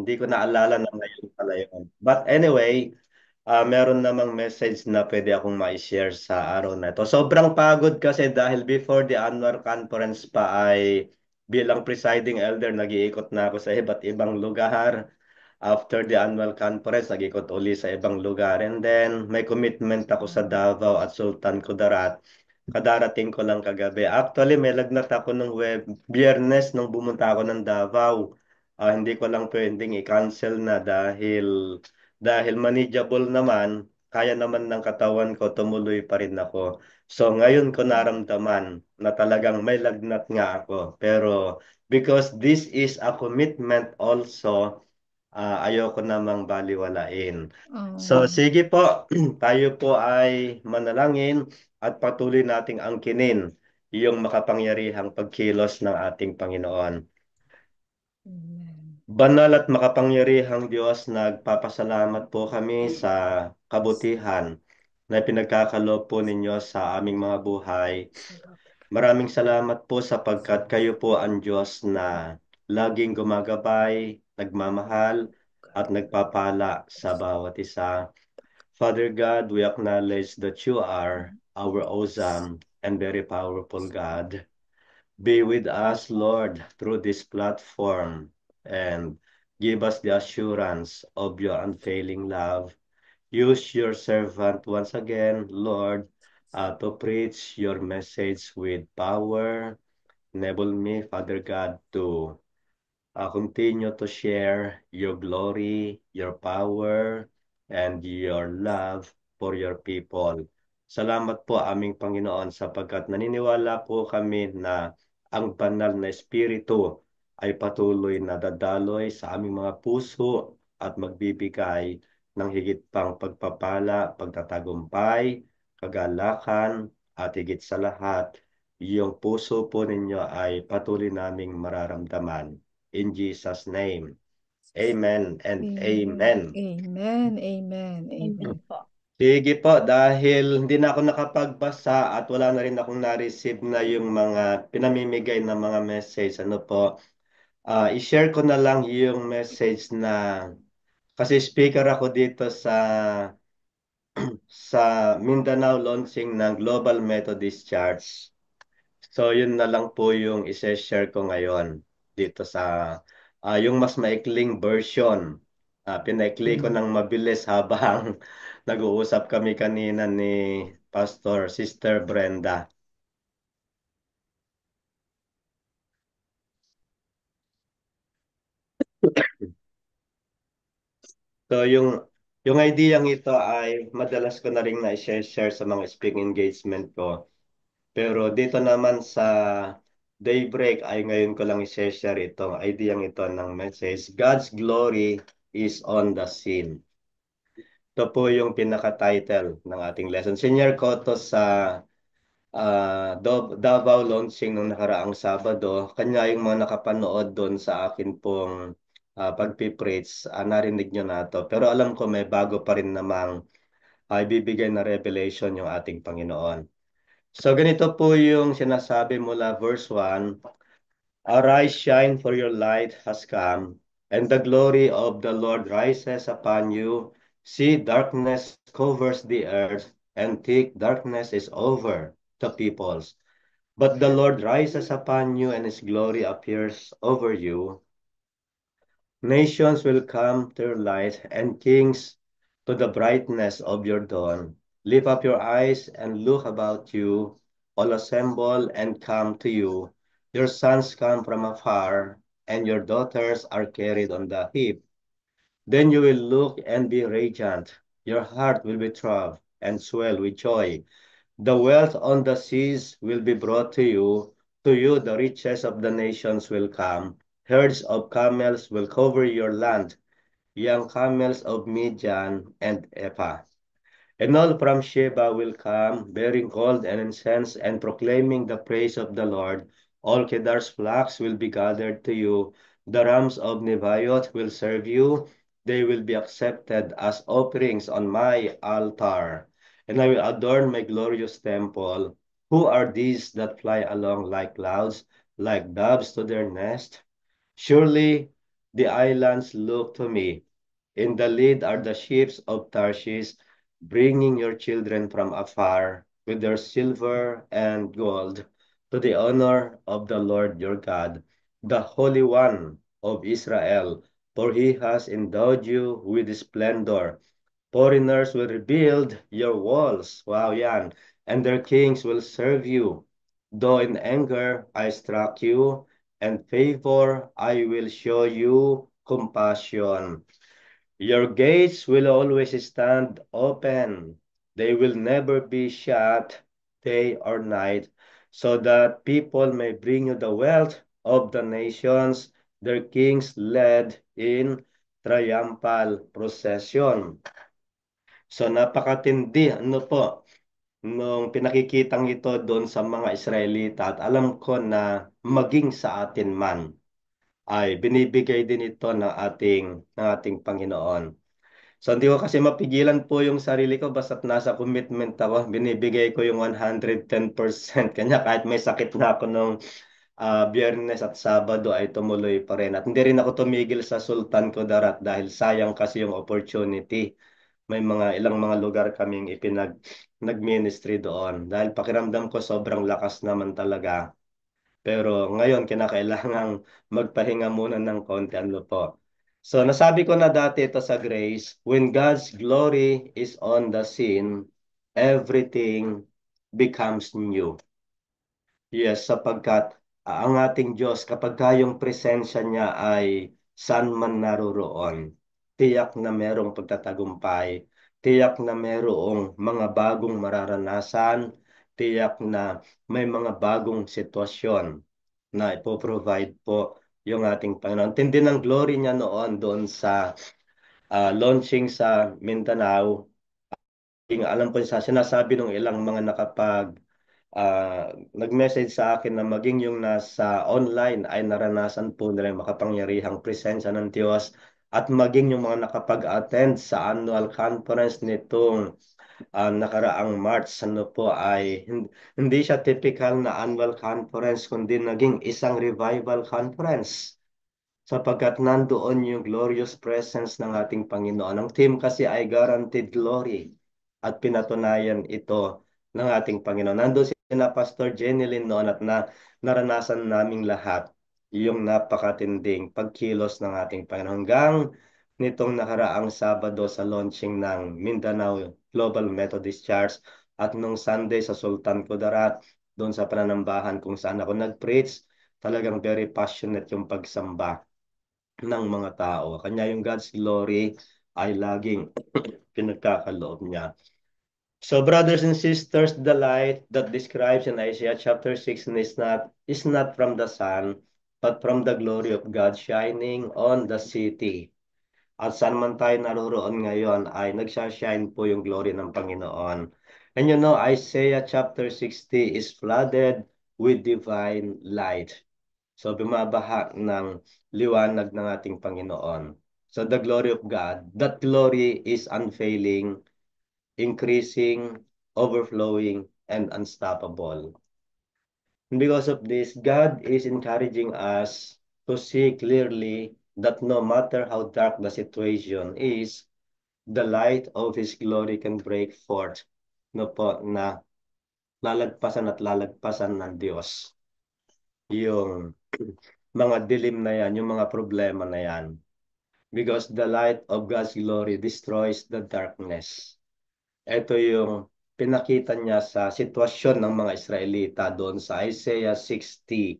Hindi ko naalala na ngayon pala yun. But anyway, meron namang message na pwede akong ma-share sa araw na ito. Sobrang pagod kasi dahil before the annual conference pa ay bilang presiding elder, nag-iikot na ako sa iba't ibang lugar. After the annual conference, nag-ikot uli sa ibang lugar. And then, may commitment ako sa Davao at Sultan Kudarat. Kadarating ko lang kagabi. Actually, may lagnat ako nung Biyernes nung bumunta ako ng Davao. Hindi ko lang pwedeng i-cancel na dahil manageable naman, kaya naman ng katawan ko, tumuloy pa rin ako. So, ngayon ko naramdaman na talagang may lagnat nga ako. Pero because this is a commitment also, ayoko namang baliwalain. So, Oo. sige po, tayo po ay manalangin at patuloy nating angkinin yung makapangyarihang pagkilos ng ating Panginoon. Amen. Banal at makapangyarihang Diyos, nagpapasalamat po kami sa kabutihan na pinagkakaloob po ninyo sa aming mga buhay. Maraming salamat po sapagkat kayo po ang Diyos na laging gumagabay, nagmamahal, at nagpapala sa bawat isa. Father God, we acknowledge that you are our awesome and very powerful God. Be with us, Lord, through this platform and give us the assurance of your unfailing love. Use your servant once again, Lord, to preach your message with power. Enable me, Father God, to continue to share your glory, your power, and your love for your people. Salamat po aming Panginoon sapagkat naniniwala po kami na ang banal na Espiritu ay patuloy na dadaloy sa aming mga puso at magbibigay ng higit pang pagpapala, pagtatagumpay, kagalakan, at higit sa lahat, yung puso po ninyo ay patuloy naming mararamdaman. In Jesus' name, amen and Amen. amen. Amen. Amen. Amen po. Sige po, dahil hindi na ako nakapagbasa at wala na rin akong na-receive na yung mga pinamimigay na mga message, ano po, i-share ko na lang yung message na, kasi speaker ako dito sa Mindanao launching ng Global Methodist Church. So yun na lang po yung i-share ko ngayon dito sa yung mas maikling version. Pinaikli ko ng mabilis habang nag-uusap kami kanina ni Pastor Sister Brenda. So yung idea ito ay madalas ko na rin na-share sa mga speaking engagement ko. Pero dito naman sa Daybreak ay ngayon ko lang i-share itong idea ito ng message. God's glory is on the scene. Ito po yung pinaka-title ng ating lesson. Senior ko to sa Davao launching nung nakaraang Sabado. Kanya yung mga nakapanood doon sa akin pong pagpipreach, narinig nyo na to. Pero alam ko may bago pa rin namang ibibigay na revelation yung ating Panginoon. So ganito po yung sinasabi mula verse 1. Arise, shine, for your light has come, and the glory of the Lord rises upon you. See, darkness covers the earth, and thick darkness is over the peoples. But the Lord rises upon you, and his glory appears over you. Nations will come to your light, and kings to the brightness of your dawn. Lift up your eyes and look about you. All assemble and come to you. Your sons come from afar, and your daughters are carried on the hip. Then you will look and be radiant. Your heart will be troubled and swell with joy. The wealth on the seas will be brought to you. To you the riches of the nations will come. Herds of camels will cover your land, young camels of Midian and Ephah. And all from Sheba will come, bearing gold and incense, and proclaiming the praise of the Lord. All Kedar's flocks will be gathered to you. The rams of Nebaioth will serve you. They will be accepted as offerings on my altar. And I will adorn my glorious temple. Who are these that fly along like clouds, like doves to their nest? Surely The islands look to me. In the lead are the ships of Tarshish, bringing your children from afar with their silver and gold to the honor of the Lord your God, the Holy One of Israel, for he has endowed you with splendor. Foreigners will rebuild your walls. Wow, yan. And their kings will serve you. Though in anger I struck you, and favor I will show you compassion. Your gates will always stand open. They will never be shut day or night, so that people may bring you the wealth of the nations, their kings led in triumphal procession. So napakatindi, ano po, nung pinakikitang ito doon sa mga Israelita at alam ko na maging sa atin man ay binibigay din ito ng ating Panginoon. So hindi ko kasi mapigilan po yung sarili ko basta't nasa commitment ako, binibigay ko yung 110%. Kanya kahit may sakit na ako nung Biyernes at Sabado ay tumuloy pa rin. At hindi rin ako tumigil sa Sultan Kudarat dahil sayang kasi yung opportunity. May ilang mga lugar kaming nag-ministry doon. Dahil pakiramdam ko sobrang lakas naman talaga. Pero ngayon kinakailangang magpahinga muna ng konti ano po. So nasabi ko na dati ito sa Grace, when God's glory is on the scene, everything becomes new. Yes, sapagkat ang ating Diyos, kapag yung presensya niya ay saan man naroroon, tiyak na merong pagtatagumpay, tiyak na merong mga bagong mararanasan, tiyak na may mga bagong sitwasyon na ipoprovide po yung ating Panginoon. Tindi ng glory niya noon doon sa launching sa Mindanao. Alam ko sa sinasabi ng ilang mga nag-message sa akin na maging yung nasa online ay naranasan po nila yung makapangyarihang presensya ng Diyos at maging yung mga nakapag-attend sa annual conference nitong nakaraang March ano po ay hindi siya typical na annual conference kundi naging isang revival conference sapagkat nandoon yung glorious presence ng ating Panginoon. Ang theme kasi ay guaranteed glory at pinatunayan ito ng ating Panginoon. Nandoon si na Pastor Jenny Lynn noon at naranasan naming lahat yung napakatinding pagkilos ng ating Panginoon. Hanggang nitong nakaraang Sabado sa launching ng Mindanao Global Methodist Church at nung Sunday sa Sultan Kudarat, doon sa pananambahan kung saan ako nag-preach, talagang very passionate yung pagsamba ng mga tao. Kanya yung God's glory ay laging pinagkakaloob niya. So brothers and sisters, the light that describes in Isaiah chapter 6 is not from the sun, but from the glory of God shining on the city. At saan man tayo naroroon ngayon ay nagsashine po yung glory ng Panginoon. And you know, Isaiah chapter 60 is flooded with divine light. So bumabaha ng liwanag ng ating Panginoon. So the glory of God, that glory is unfailing, increasing, overflowing, and unstoppable. And because of this, God is encouraging us to see clearly that no matter how dark the situation is, the light of His glory can break forth. No po, na lalagpasan ng Diyos yung mga dilim na yan, yung mga problema na yan. Because the light of God's glory destroys the darkness. Ito yung pinakita niya sa sitwasyon ng mga Israelita doon sa Isaiah 60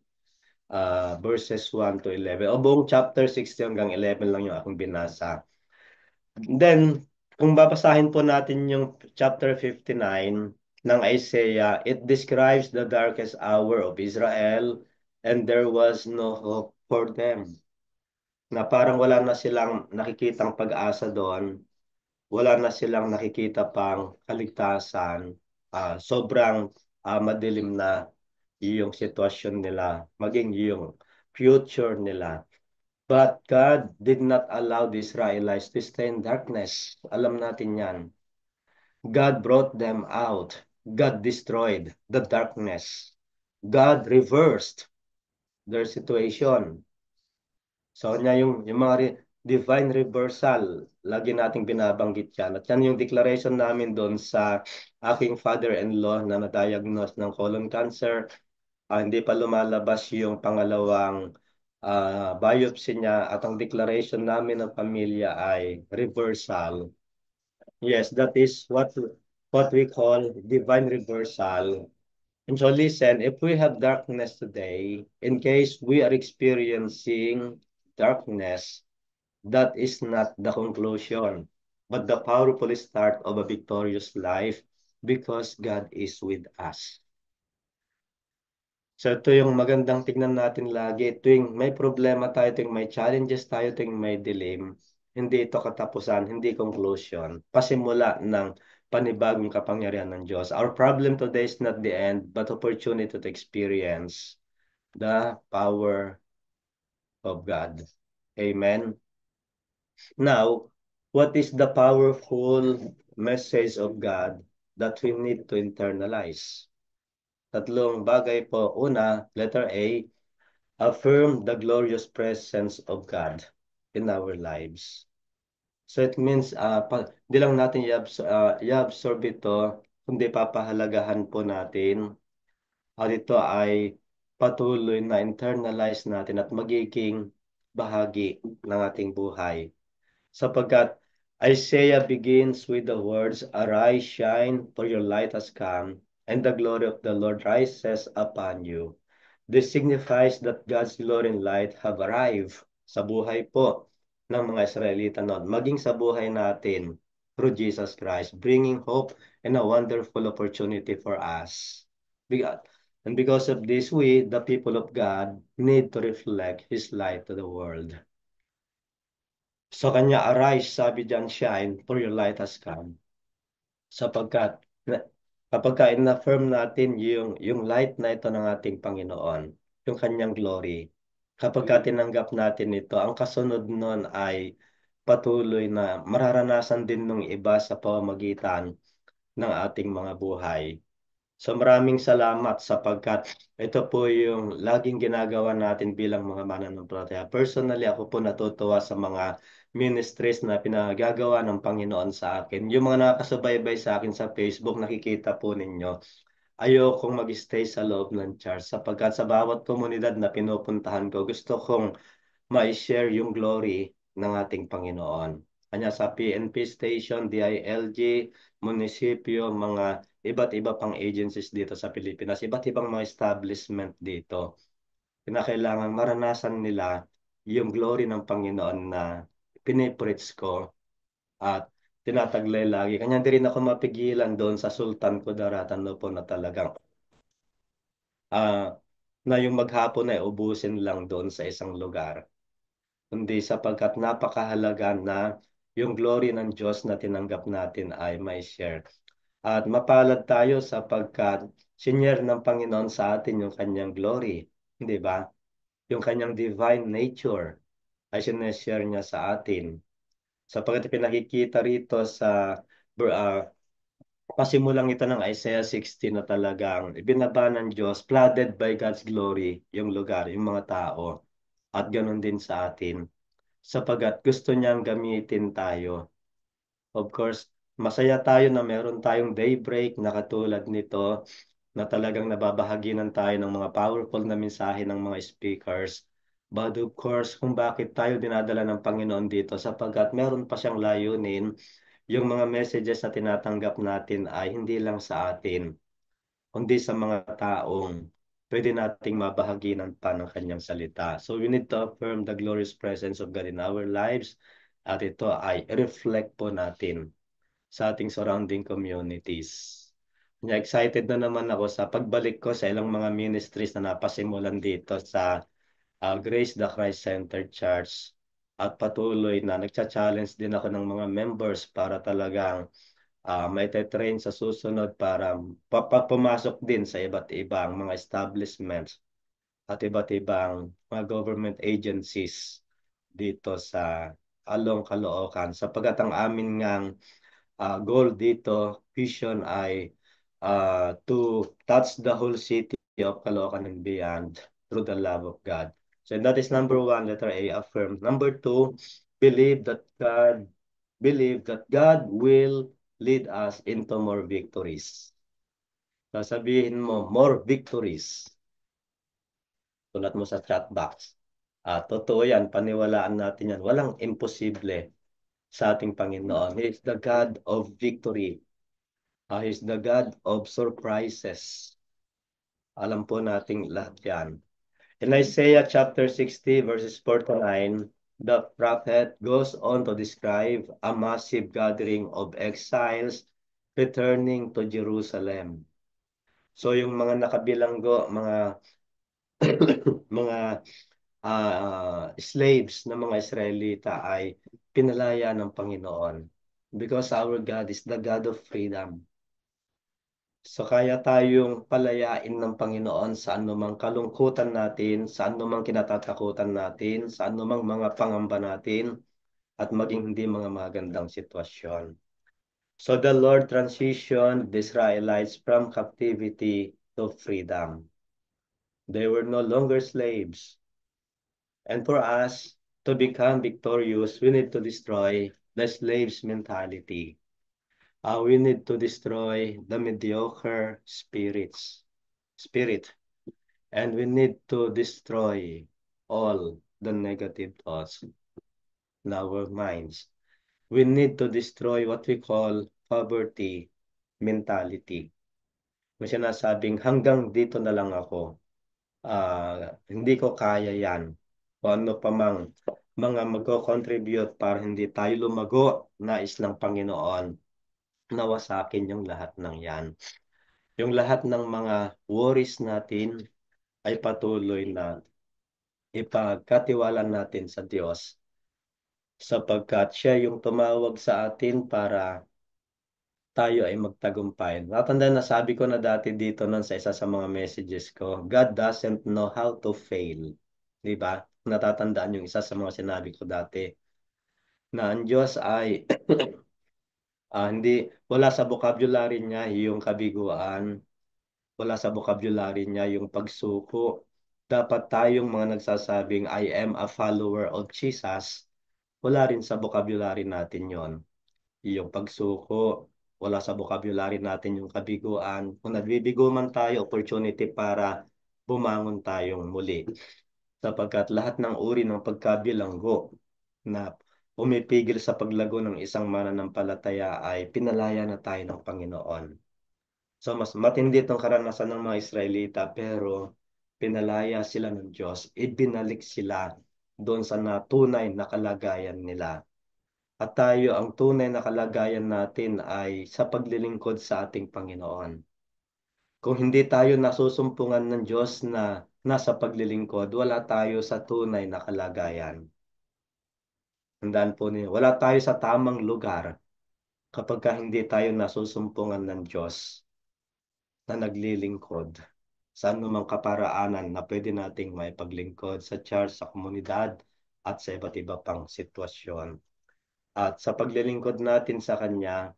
verses 1 to 11. O buong chapter 60 hanggang 11 lang yung akong binasa. Then, kung babasahin po natin yung chapter 59 ng Isaiah, it describes the darkest hour of Israel and there was no hope for them. Na parang wala na silang nakikitang pag-asa doon, wala na silang nakikita pang kaligtasan, sobrang madilim na yung sitwasyon nila, maging yung future nila. But God did not allow the Israelites to stay in darkness. Alam natin yan. God brought them out. God destroyed the darkness. God reversed their situation. So, niya yung mga divine reversal, lagi nating binabanggit yan. At yan yung declaration namin doon sa aking father-in-law na na-diagnose ng colon cancer. Hindi pa lumalabas yung pangalawang biopsy niya at ang declaration namin ng pamilya ay reversal. Yes, that is what we call divine reversal. And so listen, if we have darkness today, in case we are experiencing darkness, that is not the conclusion, but the powerful start of a victorious life because God is with us. So ito yung magandang tignan natin lagi. Tuwing may problema tayo, tuwing may challenges tayo, tuwing may dilim, hindi ito katapusan, hindi conclusion. Pasimula ng panibagong kapangyarihan ng Diyos. Our problem today is not the end, but opportunity to experience the power of God. Amen. Now, what is the powerful message of God that we need to internalize? Tatlong bagay po. Una, letter A, affirm the glorious presence of God in our lives. So it means, di lang natin i-absorb ito, kundi papahalagahan po natin at ito ay patuloy na internalize natin at magiging bahagi ng ating buhay. Sapagkat Isaiah begins with the words, Arise, shine, for your light has come, and the glory of the Lord rises upon you. This signifies that God's glory and light have arrived sa buhay po ng mga Israelita noon, maging sa buhay natin through Jesus Christ, bringing hope and a wonderful opportunity for us. And because of this, we, the people of God, need to reflect His light to the world. So kanya, arise, sabi diyan, shine, for your light has come. Sapagkat kapag in-affirm natin yung light na ito ng ating Panginoon, yung kanyang glory, kapag tinanggap natin ito, ang kasunod nun ay patuloy na mararanasan din ng iba sa pamamagitan ng ating mga buhay. So maraming salamat sapagkat ito po yung laging ginagawa natin bilang mga mananampalataya. Personally, ako po natutuwa sa mga ministries na pinagagawa ng Panginoon sa akin. Yung mga nakakasubaybay sa akin sa Facebook, nakikita po ninyo. Ayokong mag-stay sa loob ng church sapagkat sa bawat komunidad na pinupuntahan ko, gusto kong ma-share yung glory ng ating Panginoon. Kanya sa PNP station, DILG, munisipyo, mga iba't iba pang agencies dito sa Pilipinas, iba't ibang mga establishment dito. Kinakailangan maranasan nila yung glory ng Panginoon na pinipreach ko at tinataglay lagi. Kanya hindi rin ako mapigilan doon sa Sultan Kudaratan no po na talagang ah na yung maghapon ay ubusin lang doon sa isang lugar kundi sapagkat napakahalaga na yung glory ng Diyos na tinanggap natin ay may share. At mapalad tayo sapagkat sinyer ng Panginoon sa atin yung kanyang glory, di ba? Yung kanyang divine nature ay sineshare niya sa atin. Sapagkat pinakikita rito sa uh, pasimulang ito ng Isaiah 60 na talagang ibinaba ng Diyos, flooded by God's glory, yung lugar, yung mga tao. At ganun din sa atin sapagat gusto niyang gamitin tayo. Of course, masaya tayo na meron tayong daybreak na katulad nito na talagang nababahaginan tayo ng mga powerful na mensahe ng mga speakers. But of course, kung bakit tayo dinadala ng Panginoon dito sapagkat meron pa siyang layunin, yung mga messages na tinatanggap natin ay hindi lang sa atin, kundi sa mga taong pwede nating mabahaginan pa ng kanyang salita. So we need to affirm the glorious presence of God in our lives at ito ay reflect po natin sa ating surrounding communities. Kanya excited na naman ako sa pagbalik ko sa ilang mga ministries na napasimulan dito sa Grace the Christ Center Church at patuloy na nagcha-challenge din ako ng mga members para talagang may train sa susunod para pumasok din sa iba't ibang mga establishments at iba't ibang mga government agencies dito sa Along Caloocan sapagkat ang amin ngang goal dito, vision ay to touch the whole city of Caloocan and beyond through the love of God. So that is number one, letter A, affirm. Number two, believe that God, believe that God will lead us into more victories. Sasabihin mo, more victories. Tulat mo sa chat box. Totoo yan, paniwalaan natin yan. Walang imposible sa ating Panginoon. He is the God of victory. He is the God of surprises. Alam po nating lahat yan. In Isaiah chapter 60 verses 4 to 9, the prophet goes on to describe a massive gathering of exiles returning to Jerusalem. So yung mga nakabilanggo, mga mga slaves ng mga Israelita ay pinalaya ng Panginoon. Because our God is the God of freedom. So kaya tayong palayain ng Panginoon sa anumang kalungkutan natin, sa anumang kinatatakutan natin, sa anumang mga pangamba natin, at maging hindi mga magandang sitwasyon. So the Lord transitioned the Israelites from captivity to freedom. They were no longer slaves. And for us to become victorious, we need to destroy the slave's mentality. We need to destroy the mediocre spirit, and we need to destroy all the negative thoughts in our minds. We need to destroy what we call poverty mentality. May sinasabing hanggang dito na lang ako. Hindi ko kaya yan. O ano pa mang mga magko-contribute para hindi tayo lumago, nais ng Panginoon, nawasakin yung lahat ng yan. Yung lahat ng mga worries natin ay patuloy na ipagkatiwala natin sa Diyos sapagkat siya yung tumawag sa atin para tayo ay magtagumpay. Natanda na sabi ko na dati dito nun sa isa sa mga messages ko, God doesn't know how to fail. Di ba? Natatandaan yung isa sa mga sinabi ko dati na ang Diyos ay hindi, wala sa vocabulary niya yung kabiguan, wala sa vocabulary niya yung pagsuko. Dapat tayong mga nagsasabing I am a follower of Jesus, wala rin sa vocabulary natin yon. Yung pagsuko, wala sa vocabulary natin yung kabiguan. Kung nagbibigo man tayo, opportunity para bumangon tayong muli. Sapagkat lahat ng uri ng pagkabilanggo na pumipigil sa paglago ng isang mananampalataya ay pinalaya na tayo ng Panginoon. So mas matindi itong karanasan ng mga Israelita pero pinalaya sila ng Diyos, ibinalik sila doon sa natunay na kalagayan nila. At tayo, ang tunay na kalagayan natin ay sa paglilingkod sa ating Panginoon. Kung hindi tayo nasusumpungan ng Diyos na nasa paglilingkod, wala tayo sa tunay na kalagayan. Tandaan po niyo, wala tayo sa tamang lugar kapag hindi tayo nasusumpungan ng Diyos na naglilingkod sa anumang kaparaanan na pwede nating may paglingkod sa church, sa komunidad, at sa iba't iba pang sitwasyon. At sa paglilingkod natin sa Kanya,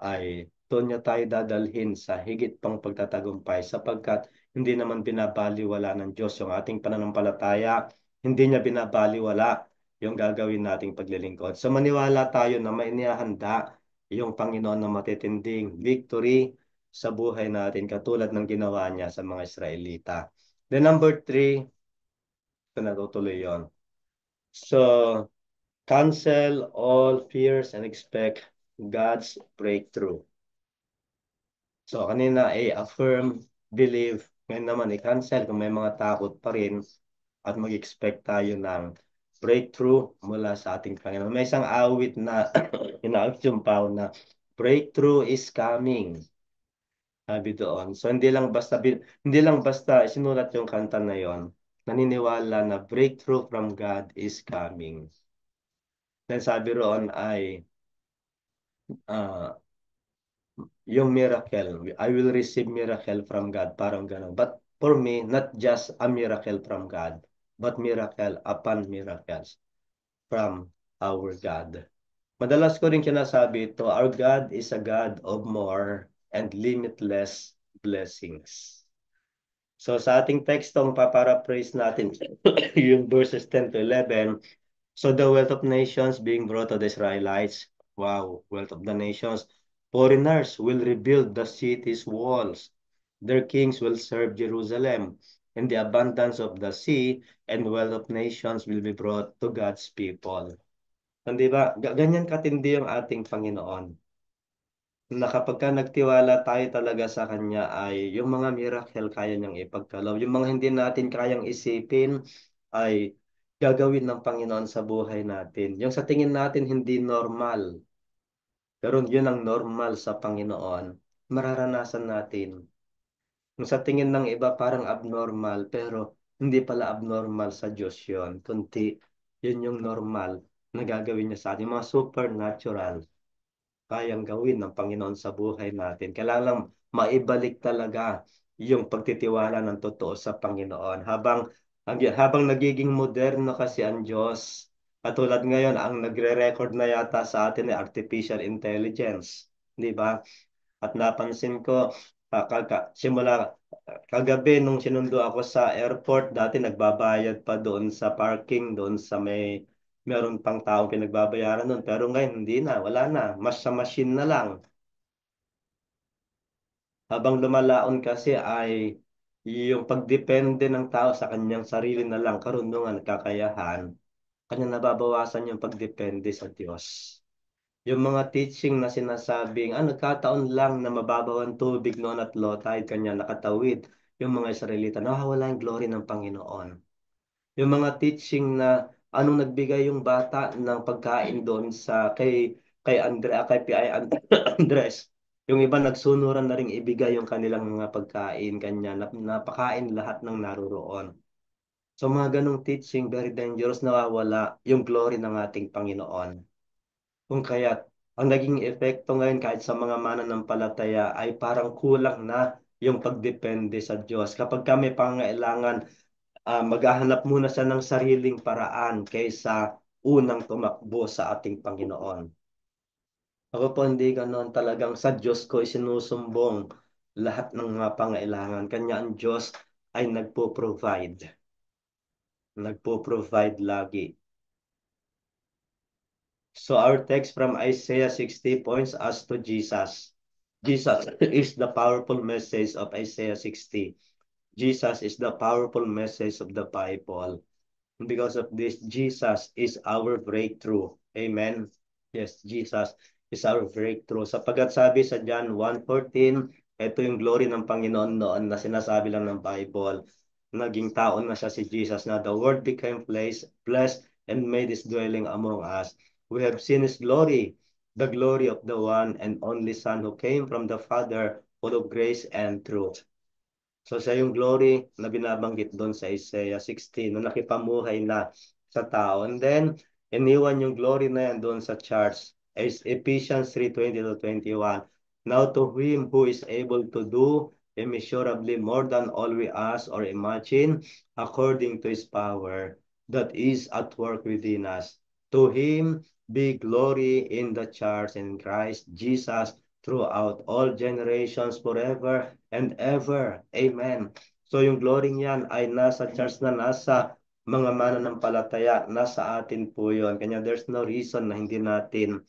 ay doon niya tayo dadalhin sa higit pang pagtatagumpay sapagkat hindi naman binabaliwala ng Diyos yung ating pananampalataya, hindi niya binabaliwala yung gagawin nating paglilingkod. So maniwala tayo na may inihahanda yung Panginoon na matitinding victory sa buhay natin katulad ng ginawa niya sa mga Israelita. Then number three, ito natutuloy yon. So, cancel all fears and expect God's breakthrough. So, kanina affirm, believe. Ngayon naman i-cancel kung may mga takot pa rin at mag-expect tayo ng breakthrough mula sa ating Panginoon. May isang awit na ina-action na breakthrough is coming. Sabi doon. So, hindi lang basta isinulat yung kanta na yon. Naniniwala na breakthrough from God is coming. Then sabi roon ay ah, yung miracle. I will receive miracle from God. Parang ganun. But for me, not just a miracle from God, but miracle upon miracles from our God. Madalas ko rin sinasabi ito, our God is a God of more and limitless blessings. So sa ating tekstong paparaphrase natin yung verses 10 to 11. So the wealth of nations being brought to the Israelites. Wow, wealth of the nations. Foreigners will rebuild the city's walls. Their kings will serve Jerusalem. And the abundance of the sea and wealth of nations will be brought to God's people. Hindi ba? Ganyan katindi yung ating Panginoon. Na kapag ka nagtiwala tayo talaga sa Kanya ay yung mga miracle kaya niyang ipagkaloob. Yung mga hindi natin kayang isipin ay gagawin ng Panginoon sa buhay natin. Yung sa tingin natin hindi normal, pero yun ang normal sa Panginoon, mararanasan natin. Yung sa tingin ng iba parang abnormal, pero hindi pala abnormal sa Diyos yun. Kundi yun yung normal na gagawin niya sa atin. Yung mga supernatural kayang gawin ng Panginoon sa buhay natin. Kailangan lang maibalik talaga yung pagtitiwala ng totoo sa Panginoon. Habang nagiging moderno kasi ang Diyos, at tulad ngayon, ang nagre-record na yata sa atin ay artificial intelligence. Di ba? At napansin ko, simula kagabi nung sinundo ako sa airport, dati nagbabayad pa doon sa parking, doon sa meron pang tao pinagbabayaran doon. Pero ngayon, hindi na, wala na. Mas sa machine na lang. Habang lumalaon kasi ay yung pagdepende ng tao sa kanyang sarili na lang, karunungan, kakayahan, kanya nababawasan yung pagdepende sa Diyos. Yung mga teaching na sinasabing, nagkataon lang na mababaw ang tubig noon at low tide, kanya nakatawid yung mga Israelita, nawawala yung glory ng Panginoon. Yung mga teaching na anong nagbigay yung bata ng pagkain doon kay P.I. Andres. Yung iba nagsunuran na ring ibigay yung kanilang mga pagkain kanya, napakain lahat ng naroroon. So mga ganong teaching, very dangerous, nawawala yung glory ng ating Panginoon. Kung kaya't ang naging epekto ngayon kahit sa mga mananampalataya ay parang kulang na yung pagdepende sa Diyos. Kapag kami pangailangan, maghahanap muna siya ng sariling paraan kaysa unang tumakbo sa ating Panginoon. Ako po hindi ganon, talagang sa Diyos ko isinusumbong lahat ng mga pangailangan. Kanya ang Diyos ay nagpo-provide. Nagpo-provide lagi. So our text from Isaiah 60 points us to Jesus. Jesus is the powerful message of Isaiah 60. Jesus is the powerful message of the Bible. Because of this, Jesus is our breakthrough. Amen. Yes, Jesus is our breakthrough. Sapagat sabi sa John 1:14, ito yung glory ng Panginoon noon na sinasabi lang ng Bible. Naging taon na siya si Jesus na the Word became flesh and made His dwelling among us. We have seen His glory, the glory of the one and only Son who came from the Father, full of grace and truth. So siya yung glory na binabanggit doon sa Isaiah 16 nung nakipamuhay na sa tao. And then, iniwan yung glory na yan doon sa charts. Ephesians 3:20 to 21. Now to him who is able to do immeasurably more than all we ask or imagine, according to his power that is at work within us. To him be glory in the church in Christ Jesus throughout all generations forever and ever. Amen. So yung glory niyan ay nasa church na nasa mga mananampalataya, nasa atin po yun. Kanya there's no reason na hindi natin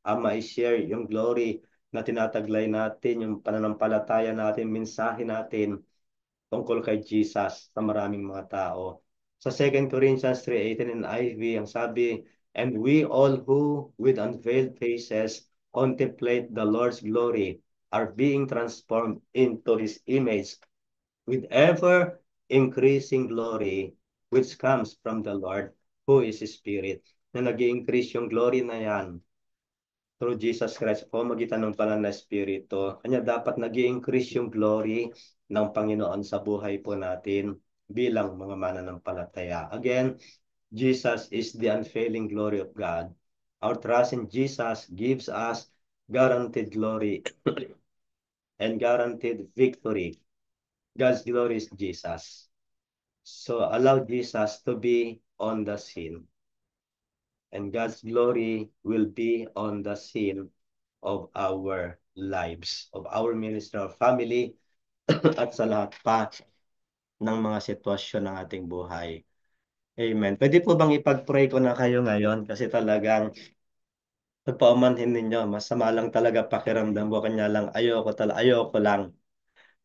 ma-share yung glory na tinataglay natin, yung pananampalataya natin, mensahe natin tungkol kay Jesus sa maraming mga tao. Sa 2 Corinthians 3:18 in IV, ang sabi, and we all who with unveiled faces contemplate the Lord's glory are being transformed into His image with ever increasing glory which comes from the Lord who is Spirit. Na nag-increase yung glory na yan through Jesus Christ, pamagitan ng banal na Espiritu. Kanya dapat nag-i-increase yung glory ng Panginoon sa buhay po natin bilang mga mananampalataya. Again, Jesus is the unfailing glory of God. Our trust in Jesus gives us guaranteed glory and guaranteed victory. God's glory is Jesus. So allow Jesus to be on the scene. And God's glory will be on the scene of our lives, of our ministry, our family, at sa lahat pa ng mga sitwasyon ng ating buhay. Amen. Pwede po bang ipag-pray ko na kayo ngayon? Kasi talagang pagpaumanhin ninyo, masama lang talaga pakiramdam ko. Kanya lang, ayoko lang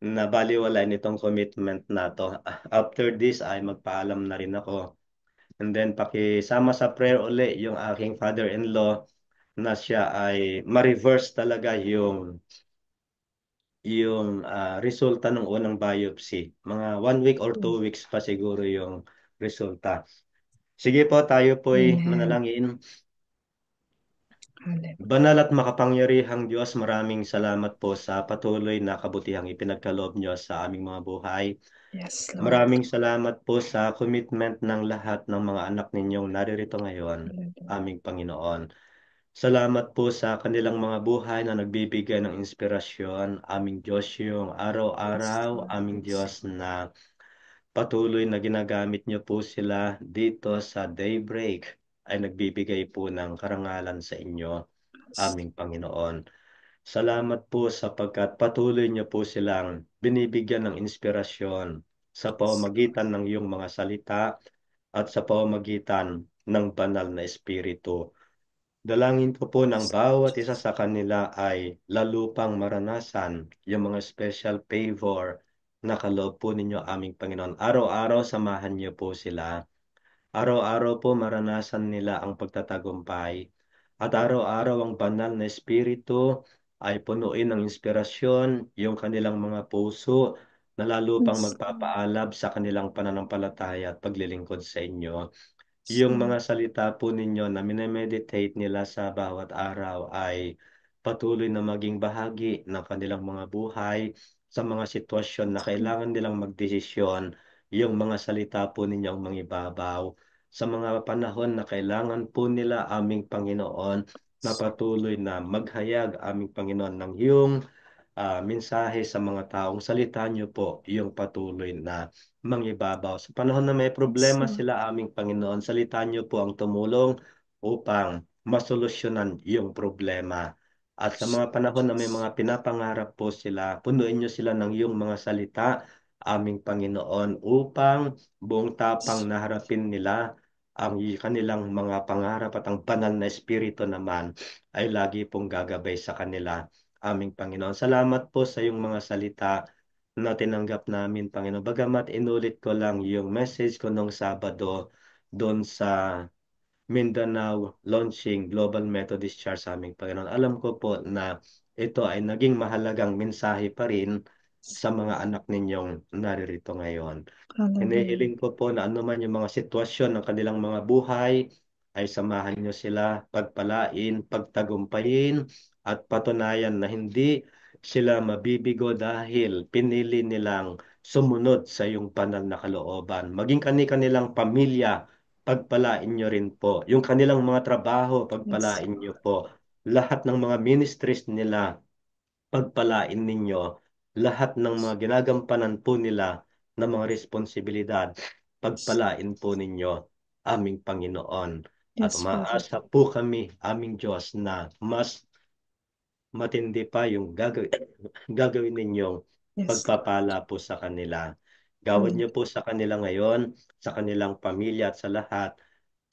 na baliwalain itong commitment na to. After this ay magpaalam na rin ako. And then pakisama sa prayer uli yung aking father-in-law na siya ay ma-reverse talaga yung resulta ng unang biopsy. Mga 1 week or 2 weeks pa siguro yung resulta. Sige po, tayo po'y Amen. manalangin. Hallelujah. Banal at makapangyarihang Diyos, maraming salamat po sa patuloy na kabutihang ipinagkaloob niyo sa aming mga buhay. Yes, Lord. Maraming salamat po sa commitment ng lahat ng mga anak ninyong naririto ngayon, Hallelujah. aming Panginoon. Salamat po sa kanilang mga buhay na nagbibigay ng inspirasyon, aming Diyos, yung Yes, araw-araw, Lord. aming Yes. Diyos na patuloy na ginagamit niyo po sila dito sa daybreak ay nagbibigay po ng karangalan sa inyo, Yes. aming Panginoon. Salamat po sapagkat patuloy niyo po silang binibigyan ng inspirasyon sa Yes. pamamagitan ng iyong mga salita at sa pamamagitan ng banal na espiritu. Dalangin ko po ng Yes, Lord bawat isa Jesus. sa kanila ay lalo pang maranasan yung mga special favor na kaloob po ninyo aming Panginoon. Araw-araw samahan niyo po sila. Araw-araw po maranasan nila ang pagtatagumpay. At araw-araw ang banal na espiritu ay punuin ng inspirasyon yung kanilang mga puso na lalo pang Yes, Lord. magpapaalab sa kanilang pananampalataya at paglilingkod sa inyo. Yes, Yung mga Lord. salita po ninyo na minemeditate nila sa bawat araw ay patuloy na maging bahagi ng kanilang mga buhay sa mga sitwasyon na kailangan nilang magdesisyon. Yung mga salita po ninyong mangibabaw sa mga panahon na kailangan po nila aming Panginoon na patuloy na maghayag aming Panginoon ng iyong mensahe sa mga taong salita niyo po yung patuloy na mangibabaw. Sa panahon na may Yes, problema Lord. sila aming Panginoon, salita niyo po ang tumulong upang masolusyonan yung problema. At sa Yes, mga Lord panahon na may Jesus. mga pinapangarap po sila, punuin niyo sila ng iyong mga salita, aming Panginoon, upang buong tapang Yes, na harapin nila ang kanilang mga pangarap at ang banal na espiritu naman ay lagi pong gagabay sa kanila aming Panginoon. Salamat po sa iyong mga salita na tinanggap namin, Panginoon. Bagamat inulit ko lang yung message ko nung Sabado doon sa Mindanao launching Global Methodist Church sa aming Panginoon. Alam ko po na ito ay naging mahalagang mensahe pa rin sa mga anak ninyong naririto ngayon. hallelujah. Hinihiling ko po na anuman yung mga sitwasyon ng kanilang mga buhay ay samahan niyo sila, pagpalain, pagtagumpayin at patunayan na hindi sila mabibigo dahil pinili nilang sumunod sa iyong banal na kalooban. Maging kani-kanilang pamilya, pagpalain niyo rin po. Yung kanilang mga trabaho, Yes. pagpalain niyo po. Lahat ng mga ministries nila, pagpalain ninyo lahat ng mga ginagampanan po nila ng mga responsibilidad, pagpalain po ninyo aming Panginoon. At Yes, Father. umaasa po kami, aming Diyos, na mas matindi pa yung gagawin ninyong Yes, Lord. pagpapala po sa kanila. Gawad Amen. niyo po sa kanila ngayon, sa kanilang pamilya at sa lahat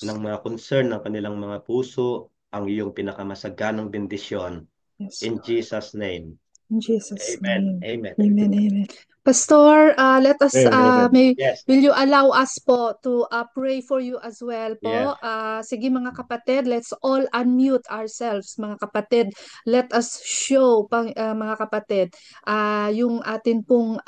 ng mga concern ng kanilang mga puso, ang iyong pinakamasaganang bendisyon. Yes, In Lord. Jesus' name. In Jesus' Amen. name. Amen. Amen. Amen. Pastor, let us, Amen, amen. Yes. will you allow us po to pray for you as well Yes. po? Sige mga kapatid, let's all unmute ourselves mga kapatid. Let us show, mga kapatid, yung atin pong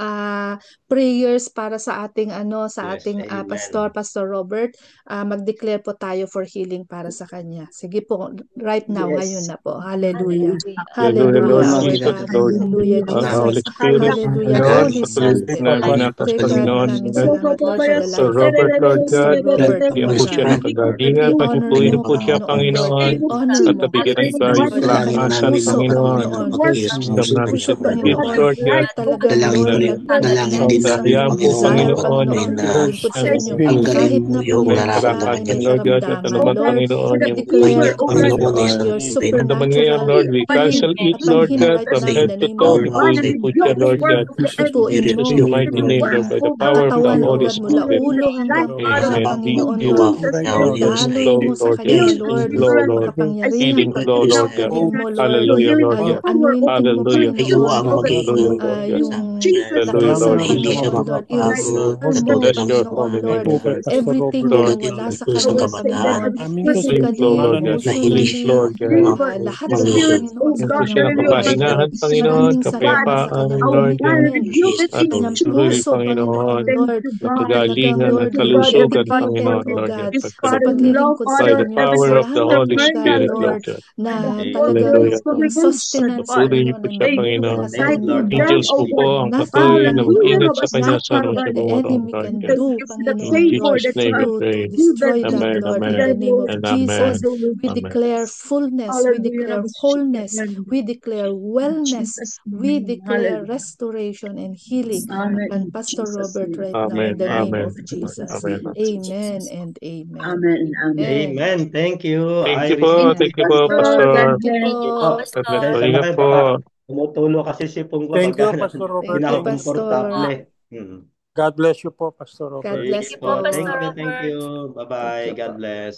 prayers para sa ating, sa Yes. ating Amen. pastor, Pastor Robert. Mag-declare po tayo for healing para sa kanya. Sige po, right now, ngayon Yes. na po. Hallelujah. Hallelujah. Hallelujah, Lord Hallelujah, our Jesus, Hallelujah. God. Lord. Hallelujah, Holy Jesus. Spirit, Hallelujah, Panginoon, Holy patuloy Spirit. na binatas, Dear God, Panginoon. maraming salamat Lord for the So life of Robert, Lord Pastor God, Robert, bigyan Lord po Holy siya God. ng Spirit, kagalingan, I honor paghipuin mo, po siya, Panginoon Lord. Panginoon, I-honor at mo, nabigyan ng Lord, ang dalangin kanyang kalakasan, namin puso, Panginoon. Panginoon. mag-yes mo Alam Kanyang siya, natin puso, sa Panginoon gifts, Panginoon. Lord God. Talagang Dalangin Lord, din, nais dalangin din isang namin, Kaugalian po, desire, Panginoon, Panginoon, ay Panginoon, to na lingkod sa devotion, inyo. tanggalin Kahit mo na yung Panginoon siya nararamdaman ay kalakasan, may niya. Lord God, at karamdaman, anuman, Lord. Panginoon, We yung Ay, declare, O Panginoon, Lord, isa your din. naman ngayon, supernatural Lord, we healing cancel it, upon Lord him God, right from now in head the to name of toe, Lord, ipuin Jesus. niyo po siya, Lord God. Ito po, gagawin mo. In the mighty name, Lord, by the power of the Katawan, O Holy God, mula Spirit. ulo hanggang paa, Amen. Panginoon Heal, God. Right now, Lord, Lord. Idaloy flow, mo sa Lord, kanya, yes, Lord. flow, Lord. Makapangyarihang Healing flow, Lord, yes. pag-isip mo, Lord. Hallelujah, Lord, yes. Yung anointing mo, Hallelujah. Panginoon. Hallelujah, Lord, yes. Yung Hallelujah, Lord, kapansanan, yes. Lord. I-restore mo, Bless your Panginoon, holy Lord. name, Lord. Everything na Lord, nawala sa kanya, Panginoon. healing flow, Physically, Lord, yes. Healing emotionally, flow, yes. lahat na, Panginoon, sa Yan po siya kanyang buhay, napapahingahan, Lord. Panginoon, Maraming salamat sa kapayapaan, kanyang Lord, yes. commitment, sa At kanyang tuloy, puso, Panginoon, Panginoon, Lord, na na talagang, kagalingan at Lord, kalusugan, dedicated, Panginoon, O Lord, yes. God, sa Pagkaloob paglilingkod sa by the inyo. power of the Salamat, Holy O God, Spirit, Lord, Lord, yes. na talagang Hallelujah, Lord. yung sustenance, Patuloy niyo Panginoon, po na siya, nandito Panginoon. na sa Yes, kanya, Lord. Lord. Angels po po ang Nothing, patuloy na Panginoon, mag-ingat sa kanya sa nothing araw that sa the buwan, enemy Lord, can yes. do, In Panginoon, Lord, Jesus' name we to pray. destroy that, Amen, Lord, in amen, the name of and amen, Jesus. We amen. declare fullness, we declare wholeness, we declare wellness, we declare restoration and healing upon Pastor Robert right now in Amen, the name amen, of Jesus. amen. Amen and amen. Amen. Amen. Thank you, Irish. Thank you po, Lord, Pastor. thank you po. God bless po. Pasensya na Ingat kayo, po. baka tumutulo kasi sipong ko Thank you, pagka Pastor hindi Robert. na Thank ako you, Pastor. komportable. Hmm. God bless you po, Pastor God Robert. bless Sige po. po. Thank you, thank you. Thank Bye-bye. you God po. bless.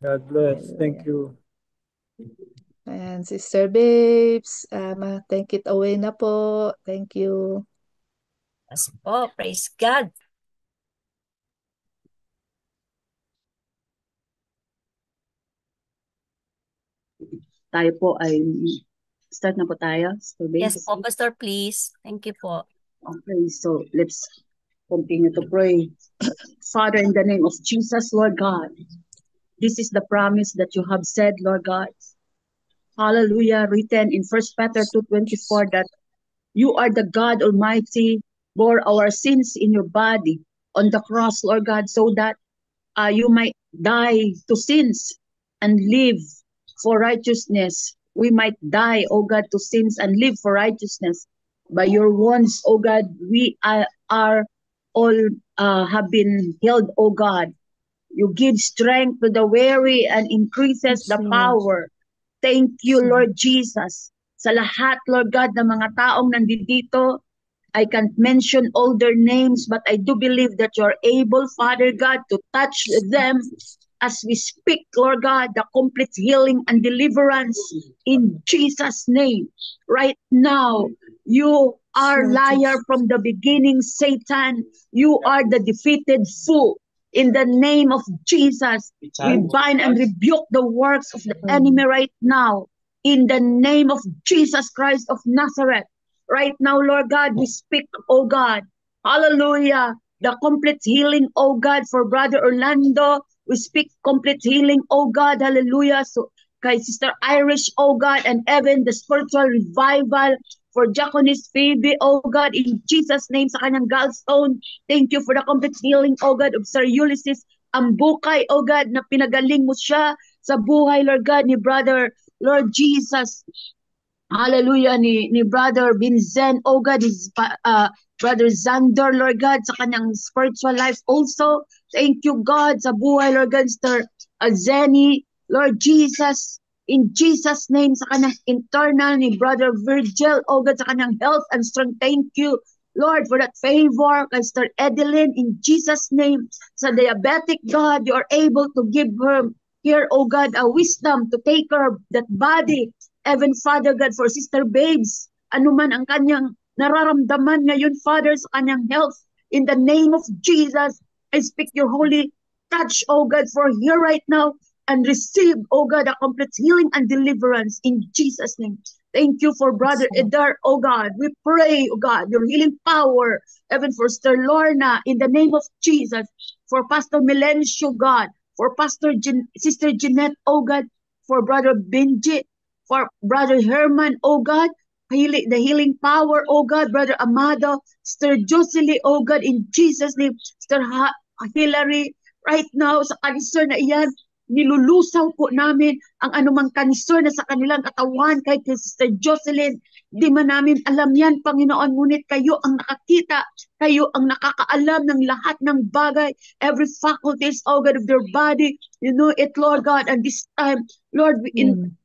God bless. Thank Hallelujah. you. And Sister Babes, take it away na po. Thank you. Yes po, praise God. Tayo po ay start na po tayo. Yes po, Pastor, please. Thank you po. Okay, so let's continue to pray. Father, in the name of Jesus, Lord God, this is the promise that you have said, Lord God. Hallelujah, written in 1 Peter 2:24 that you are the God Almighty, bore our sins in your body on the cross, Lord God, so that you might die to sins and live for righteousness. We might die, oh God, to sins and live for righteousness. By your wounds, oh God, we are all have been healed, oh God. You give strength to the weary and increases the power. Thank you, Lord Jesus. Sa lahat, Lord God, ng mga taong nandito, I can't mention all their names, but I do believe that you're able, Father God, to touch them as we speak, Lord God, the complete healing and deliverance in Jesus' name. Right now, you are liar from the beginning, Satan. You are the defeated fool. In the name of Jesus, we bind and rebuke the works of the enemy right now. In the name of Jesus Christ of Nazareth. Right now, Lord God, we speak, oh God, hallelujah, the complete healing, oh God, for Brother Orlando. We speak complete healing, oh God, hallelujah. So, kay Sister Irish, oh God, and even the spiritual revival for Diaconess Phoebe, oh God, in Jesus' name, sa kanyang gallstone. Thank you for the complete healing, oh God, of Sir Ulysses Ambukay, oh God, na pinagaling mo siya sa buhay, Lord God, ni Brother, Lord Jesus. Hallelujah, ni Brother Vincent, oh God, his Brother Xander, Lord God, sa kanyang spiritual life also. Thank you, God, sa buhay, Lord God, Sister Zenny, Lord Jesus, in Jesus' name, sa kanyang internal ni Brother Virgil, oh God, sa kanyang health and strength. Thank you, Lord, for that favor. Kay Sister Edeline, in Jesus' name, sa diabetic, God, you are able to give her here, oh God, a wisdom to take care of that body. Even Father God, for Sister Babes, anuman ang kanyang nararamdaman ngayon, Father, sa kanyang health, in the name of Jesus, I speak your holy touch, oh God, for here right now, and receive, oh God, a complete healing and deliverance in Jesus' name. Thank you for Brother Edar, oh God. We pray, oh God, your healing power, even for Sister Lorna, in the name of Jesus, for Pastor Melencio, God, for Sister Jeanette, oh God, for Brother Benji, for Brother Herman, oh God, the healing power, oh God, Brother Amado, Sister Jocelyn, oh God, in Jesus' name, Sister Hillary, right now, sa cancer na iyan, nilulusaw po namin ang anumang cancer na sa kanilang katawan, kay Sister Jocelyn, di man namin alam yan, Panginoon, ngunit kayo ang nakakita, kayo ang nakakaalam ng lahat ng bagay, every faculties, oh God, of their body, you know it, Lord God, and this time, Lord,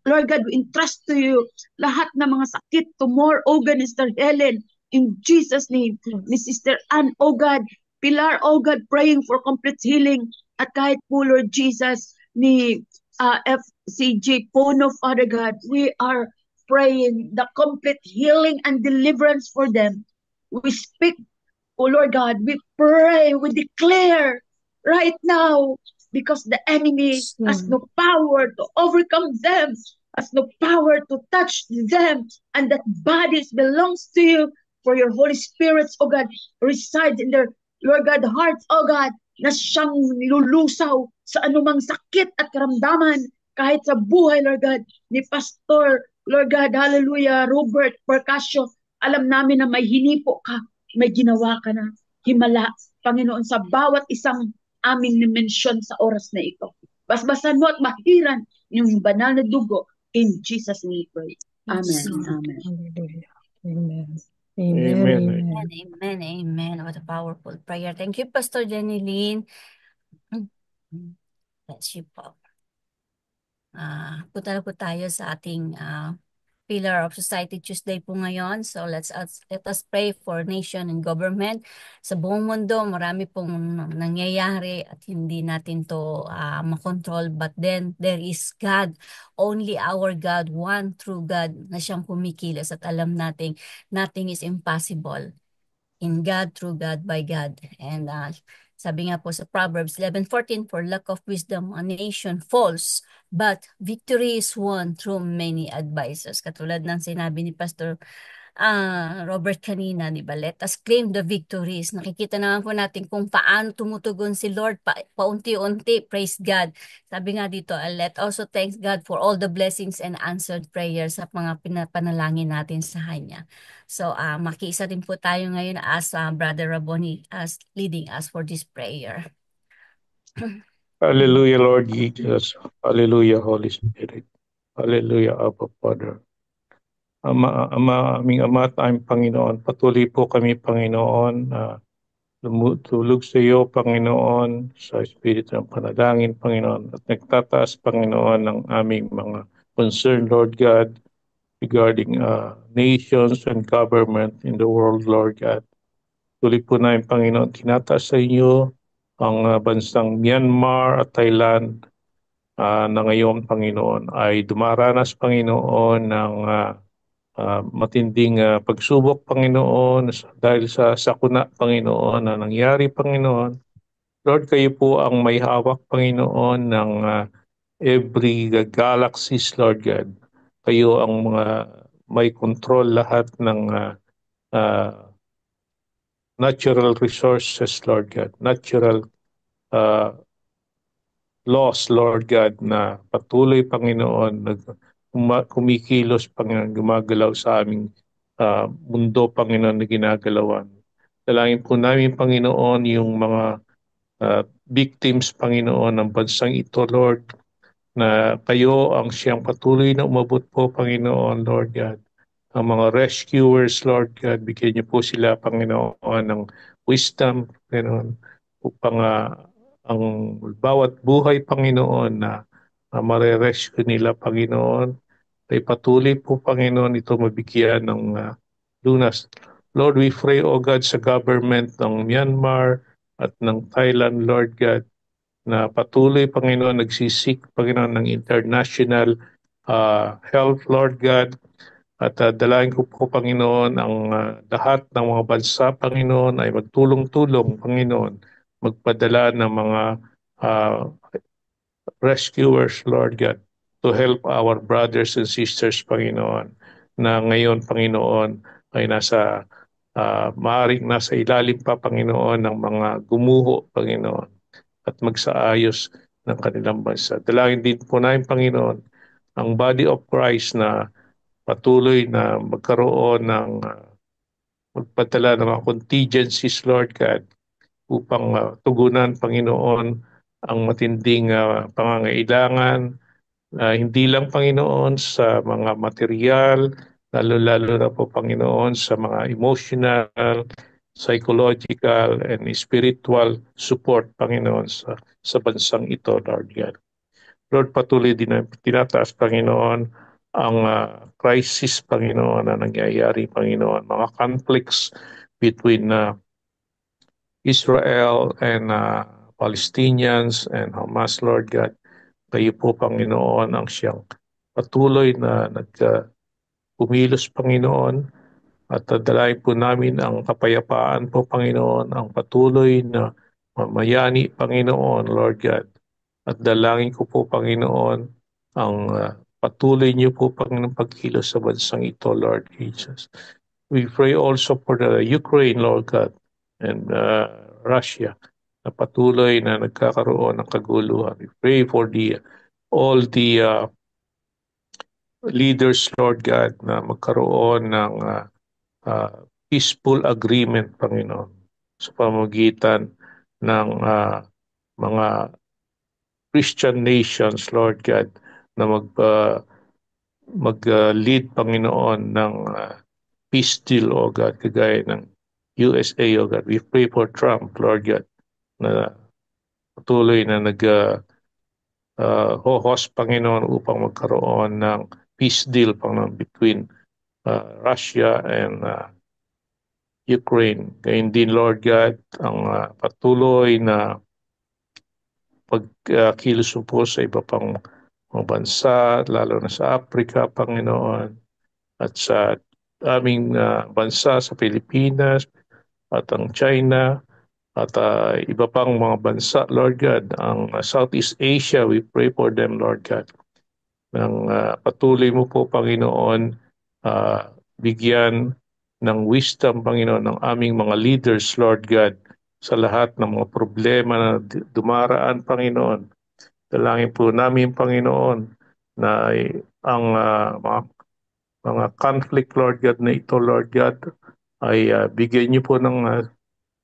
Lord God, we entrust to you lahat ng mga sakit, tumor, oh God, Sister Helen, In Jesus' name, ni Sister Ann, oh God, Pilar, oh God, praying for complete healing. At kahit po, Lord Jesus, ni FCJ Pono, Father God, we are praying the complete healing and deliverance for them. We speak, oh Lord God, we pray, we declare right now, because the enemy has no power to overcome them, has no power to touch them, and that bodies belongs to you, for your Holy Spirit, oh God, resides in their, Lord God, hearts, oh God, na siyang lulusaw sa anumang sakit at karamdaman, kahit sa buhay, Lord God, ni Pastor, Lord God, hallelujah, Robert Percasio. Alam namin na may hinipo ka, may ginawa ka na himala, Panginoon, sa bawat isang aming nimensyon sa oras na ito. Basbasan mo at mahiran yung banal na dugo. In Jesus' name we pray. Amen. Amen. Hallelujah. Amen. Amen. Amen. Amen, amen. What a powerful prayer. Thank you, Pastor Jenny. Bless you po. Punta na po tayo sa ating Pillar of Society Tuesday po ngayon. So let us pray for nation and government. Sa buong mundo, marami pong nangyayari at hindi natin to makontrol. But then there is God, only our God, one true God na siyang kumikilos at alam natin nothing is impossible in God, through God, by God. And sabi nga po sa Proverbs 11:14, for lack of wisdom, a nation falls, but victory is won through many advisors. Katulad ng sinabi ni Pastor Robert kanina, di ba? Let us claim the victories. Nakikita naman po natin kung paano tumutugon si Lord paunti-unti. Praise God. Sabi nga dito, let also thanks God for all the blessings and answered prayers sa mga pinapanalangin natin sa Kanya. So, makiisa din po tayo ngayon as Brother Raboni as leading us for this prayer. Hallelujah, Lord Jesus. Hallelujah, Holy Spirit. Hallelujah, Abba Father. Aming Ama, tayong Panginoon, patuloy po kami, Panginoon, tulog sa iyo, Panginoon, sa Espiritu ng Panalangin, Panginoon, at nagtataas, Panginoon, ng aming mga concern, Lord God, regarding nations and government in the world, Lord God. Tuloy po namin, Panginoon, tinataas sa inyo ang bansang Myanmar at Thailand na ngayon, Panginoon, ay dumaranas, Panginoon, ng matinding pagsubok, Panginoon, dahil sa sakuna, Panginoon, na nangyari, Panginoon. Lord, kayo po ang may hawak, Panginoon, ng every galaxies, Lord God. Kayo ang may control lahat ng natural resources, Lord God. Natural laws, Lord God, na patuloy, Panginoon, kumikilos, Panginoon, gumagalaw sa aming mundo, Panginoon, na ginagalawan. Dalangin po namin, Panginoon, yung mga victims, Panginoon, ng bansang ito, Lord, na kayo ang siyang patuloy na umabot po, Panginoon, Lord God. Ang mga rescuers, Lord God, bigyan niyo po sila, Panginoon, ng wisdom, Panginoon, upang ang bawat buhay, Panginoon, na mare-rescue nila, Panginoon, ay patuloy po, Panginoon, ito mabigyan ng lunas. Lord, we pray, O God, sa government ng Myanmar at ng Thailand, Lord God, na patuloy, Panginoon, nagsisik, Panginoon, ng international help, Lord God. At dalangin ko po, Panginoon, ang lahat ng mga bansa, Panginoon, ay magtulong-tulong, Panginoon, magpadala ng mga rescuers, Lord God, to help our brothers and sisters, Panginoon, na ngayon, Panginoon, ay maaaring nasa ilalim pa, Panginoon, ng mga gumuho, Panginoon, at magsaayos ng kanilang bansa. Dalangin din po namin, Panginoon, ang body of Christ na patuloy na magkaroon ng magpadala ng mga contingencies, Lord God, upang tugunan, Panginoon, ang matinding pangangailangan, hindi lang, Panginoon, sa mga material, lalo-lalo na po, Panginoon, sa mga emotional, psychological, and spiritual support, Panginoon, sa bansang ito, Lord God. Lord, patuloy din na tinataas, Panginoon, ang crisis, Panginoon, na nangyayari, Panginoon, mga conflicts between Israel and Palestinians and Hamas, Lord God. Kayo po, Panginoon, ang siyang patuloy na nagkumilos, Panginoon, at dadalhin po namin ang kapayapaan po, Panginoon, ang patuloy na mamayani, Panginoon, Lord God. At dalangin ko po, Panginoon, ang patuloy niyo po, Panginoon, pagkilos sa bansang ito, Lord Jesus. We pray also for the Ukraine, Lord God, and Russia, na patuloy na nagkakaroon ng kaguluhan. We pray for all the leaders, Lord God, na magkaroon ng peaceful agreement, Panginoon, sa pamamagitan ng mga Christian nations, Lord God, na mag-lead, Panginoon, ng peace deal, O God, kagaya ng USA, O God. We pray for Trump, Lord God, na patuloy na host, Panginoon, upang magkaroon ng peace deal, Panginoon, between Russia and Ukraine. Gayun din, Lord God, ang patuloy na pagkilos po sa iba pang mga bansa, lalo na sa Africa, Panginoon, at sa aming bansa sa Pilipinas at ang China at iba pang mga bansa, Lord God, ang Southeast Asia, we pray for them, Lord God. Nang patuloy mo po, Panginoon, bigyan ng wisdom, Panginoon, ng aming mga leaders, Lord God, sa lahat ng mga problema na dumaraan, Panginoon. Dalangin po namin, Panginoon, na ang mga conflict, Lord God, na ito, Lord God, ay bigyan niyo po ng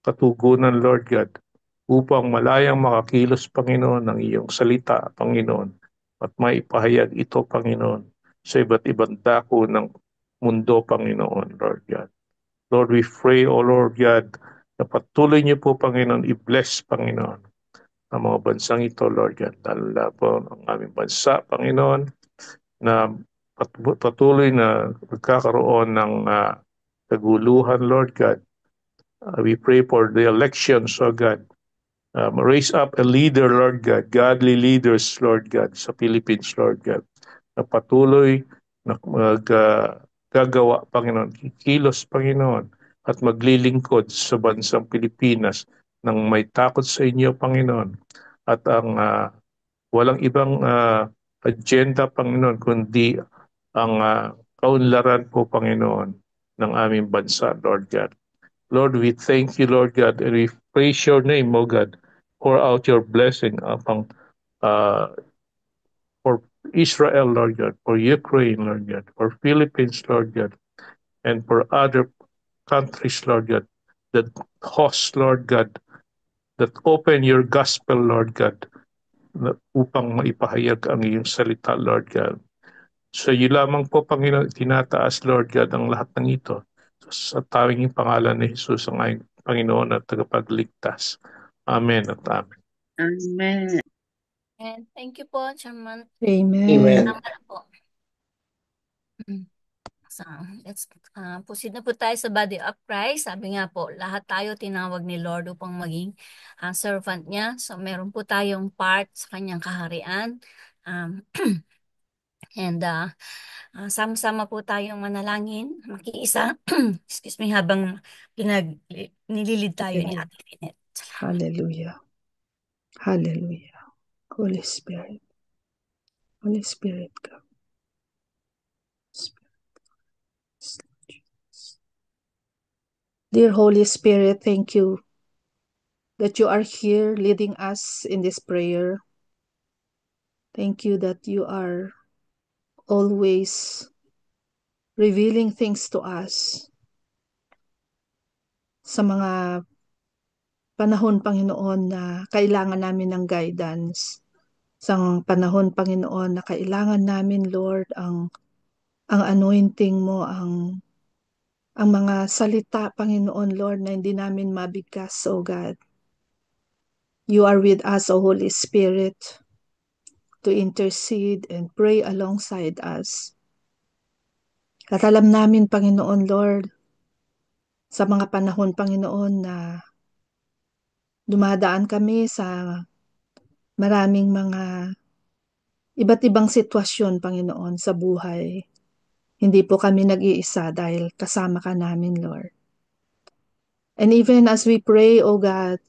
katugunan, Lord God, upang malayang makakilos, Panginoon, ng iyong salita, Panginoon, at maipahayag ito, Panginoon, sa iba't ibang dako ng mundo, Panginoon, Lord God. Lord, we pray, O Lord God, na patuloy niyo po, Panginoon, i-bless, Panginoon, ang mga bansang ito, Lord God, lalo po ang aming bansa, Panginoon, na patuloy na nagkakaroon ng kaguluhan, Lord God. We pray for the elections, O God. Raise up a leader, Lord God, godly leaders, Lord God, sa Philippines, Lord God, na patuloy na gagawa, Panginoon, kikilos, Panginoon, at maglilingkod sa bansang Pilipinas ng may takot sa inyo, Panginoon, at ang walang ibang agenda, Panginoon, kundi ang kaunlaran po, Panginoon, ng aming bansa, Lord God. Lord, we thank you, Lord God, and we praise your name, O God. Pour out your blessing upon for Israel, Lord God, for Ukraine, Lord God, for Philippines, Lord God, and for other countries, Lord God, that host, Lord God, that open your gospel, Lord God, upang maipahayag ang iyong salita, Lord God. Sa iyo lamang po, Panginoon, tinataas, Lord God, ang lahat ng ito. Sa tawing pangalan ni Jesus, ang aming Panginoon at tagapagligtas. Amen at amen. Amen. And thank you po, Chairman. Amen. Salamat po. So, let's proceed na po tayo sa body of Christ. Sabi nga po, lahat tayo tinawag ni Lord upang maging servant niya. So, meron po tayong part sa kanyang kaharian. And sama-sama po tayong manalangin, makiisa, excuse me, habang nililid tayo ni Ate Lynette. Hallelujah. Hallelujah. Holy Spirit. Holy Spirit, come. Dear Holy Spirit, thank you that you are here leading us in this prayer. Thank you that you are always revealing things to us sa mga panahon, Panginoon, na kailangan namin ng guidance. Sa panahon, Panginoon, na kailangan namin, Lord, ang anointing mo, ang mga salita, Panginoon, Lord, na hindi namin mabigkas, O God. You are with us, O Holy Spirit, to intercede and pray alongside us. At alam namin, Panginoon Lord, sa mga panahon, Panginoon, na dumadaan kami sa maraming mga iba't ibang sitwasyon, Panginoon, sa buhay. Hindi po kami nag-iisa dahil kasama ka namin, Lord. And even as we pray, O God,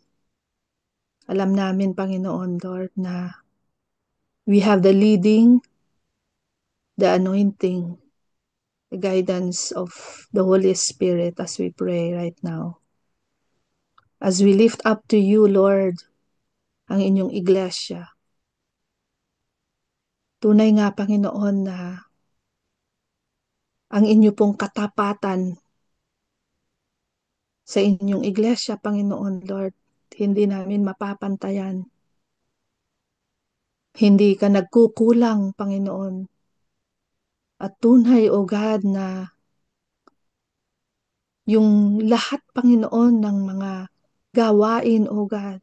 alam namin, Panginoon, Lord, na we have the leading, the anointing, the guidance of the Holy Spirit as we pray right now. As we lift up to you, Lord, ang inyong iglesia. Tunay nga, Panginoon, na ang inyo pong katapatan sa inyong iglesia, Panginoon, Lord, hindi namin mapapantayan. Hindi ka nagkukulang, Panginoon. At tunay, O God, na yung lahat, Panginoon, ng mga gawain, O God,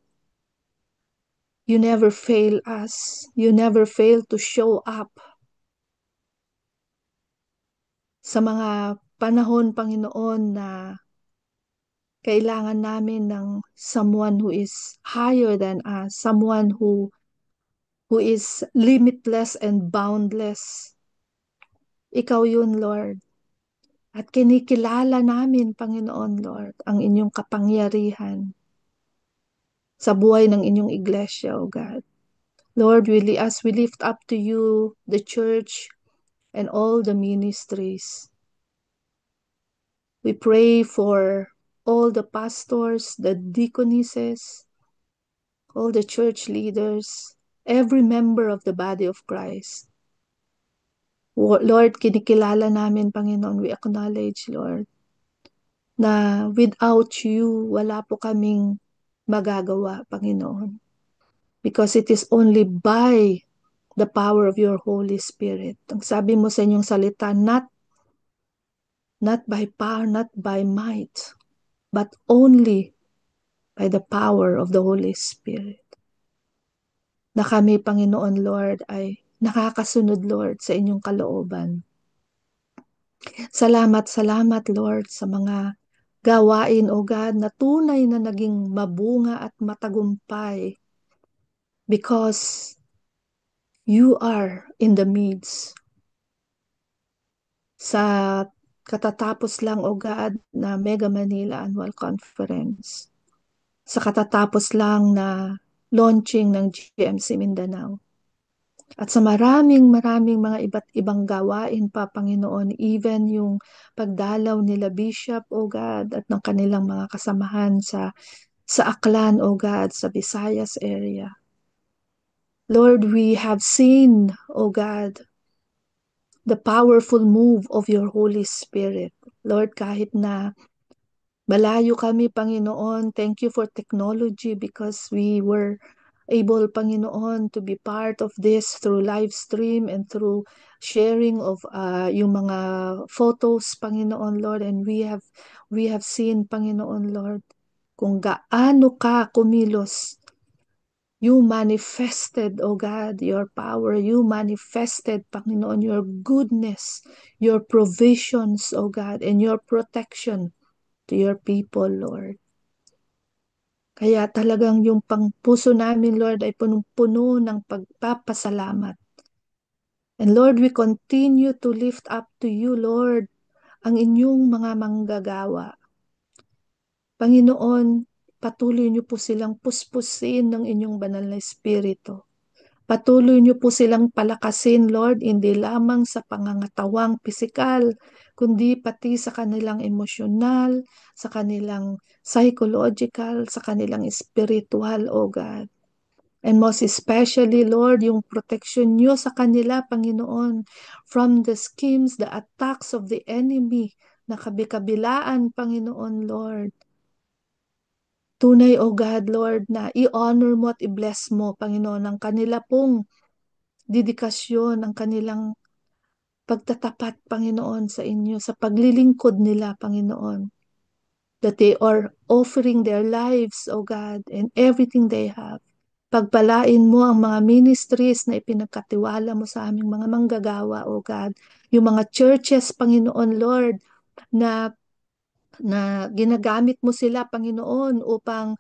you never fail us. You never fail to show up sa mga panahon, Panginoon, na kailangan namin ng someone who is higher than us, someone who is limitless and boundless. Ikaw yun, Lord. At kinikilala namin, Panginoon, Lord, ang inyong kapangyarihan sa buhay ng inyong iglesia, O God. Lord, as we lift up to you the church and all the ministries, we pray for all the pastors, the deaconesses, all the church leaders, every member of the body of Christ. Lord, kinikilala namin, Panginoon, we acknowledge, Lord, na without you, wala po kaming magagawa, Panginoon. Because it is only by the power of your Holy Spirit. Ang sabi mo sa inyong salita, not by power, not by might, but only by the power of the Holy Spirit. Na kami, Panginoon Lord, ay nakakasunod, Lord, sa inyong kalooban. Salamat, Lord, sa mga gawain, O God, na tunay na naging mabunga at matagumpay because you are in the midst. Sa katatapos lang, O God, na Mega Manila Annual Conference. Sa katatapos lang na launching ng GMC Mindanao. At sa maraming mga iba't ibang gawain pa, Panginoon, even yung pagdalaw nila Bishop, O God, at ng kanilang mga kasamahan sa Aklan, O God, sa Visayas area. Lord, we have seen, O God, the powerful move of your Holy Spirit. Lord, kahit na malayo kami, Panginoon, thank you for technology because we were able, Panginoon, to be part of this through live stream and through sharing of yung mga photos, Panginoon, Lord, and we have seen, Panginoon, Lord, kung gaano ka kumilos. You manifested, O God, your power. You manifested, Panginoon, your goodness, your provisions, O God, and your protection to your people, Lord. Kaya talagang yung puso namin, Lord, ay punong-puno ng pagpapasalamat. And Lord, we continue to lift up to you, Lord, ang inyong mga manggagawa. Panginoon, patuloy niyo po silang puspusin ng inyong banal na espiritu. Patuloy niyo po silang palakasin, Lord, hindi lamang sa pangangatawang pisikal, kundi pati sa kanilang emosyonal, sa kanilang psychological, sa kanilang spiritual, O God. And most especially, Lord, yung protection niyo sa kanila, Panginoon, from the schemes, the attacks of the enemy, na kabi-kabilaan, Panginoon, Lord. Tunay, O God, Lord, na i-honor mo at i-bless mo, Panginoon, ang kanila pong dedikasyon, ang kanilang pagtatapat, Panginoon, sa inyo, sa paglilingkod nila, Panginoon. That they are offering their lives, O God, and everything they have. Pagpalain mo ang mga ministries na ipinagkatiwala mo sa aming mga manggagawa, O God, yung mga churches, Panginoon Lord, na ginagamit mo sila, Panginoon, upang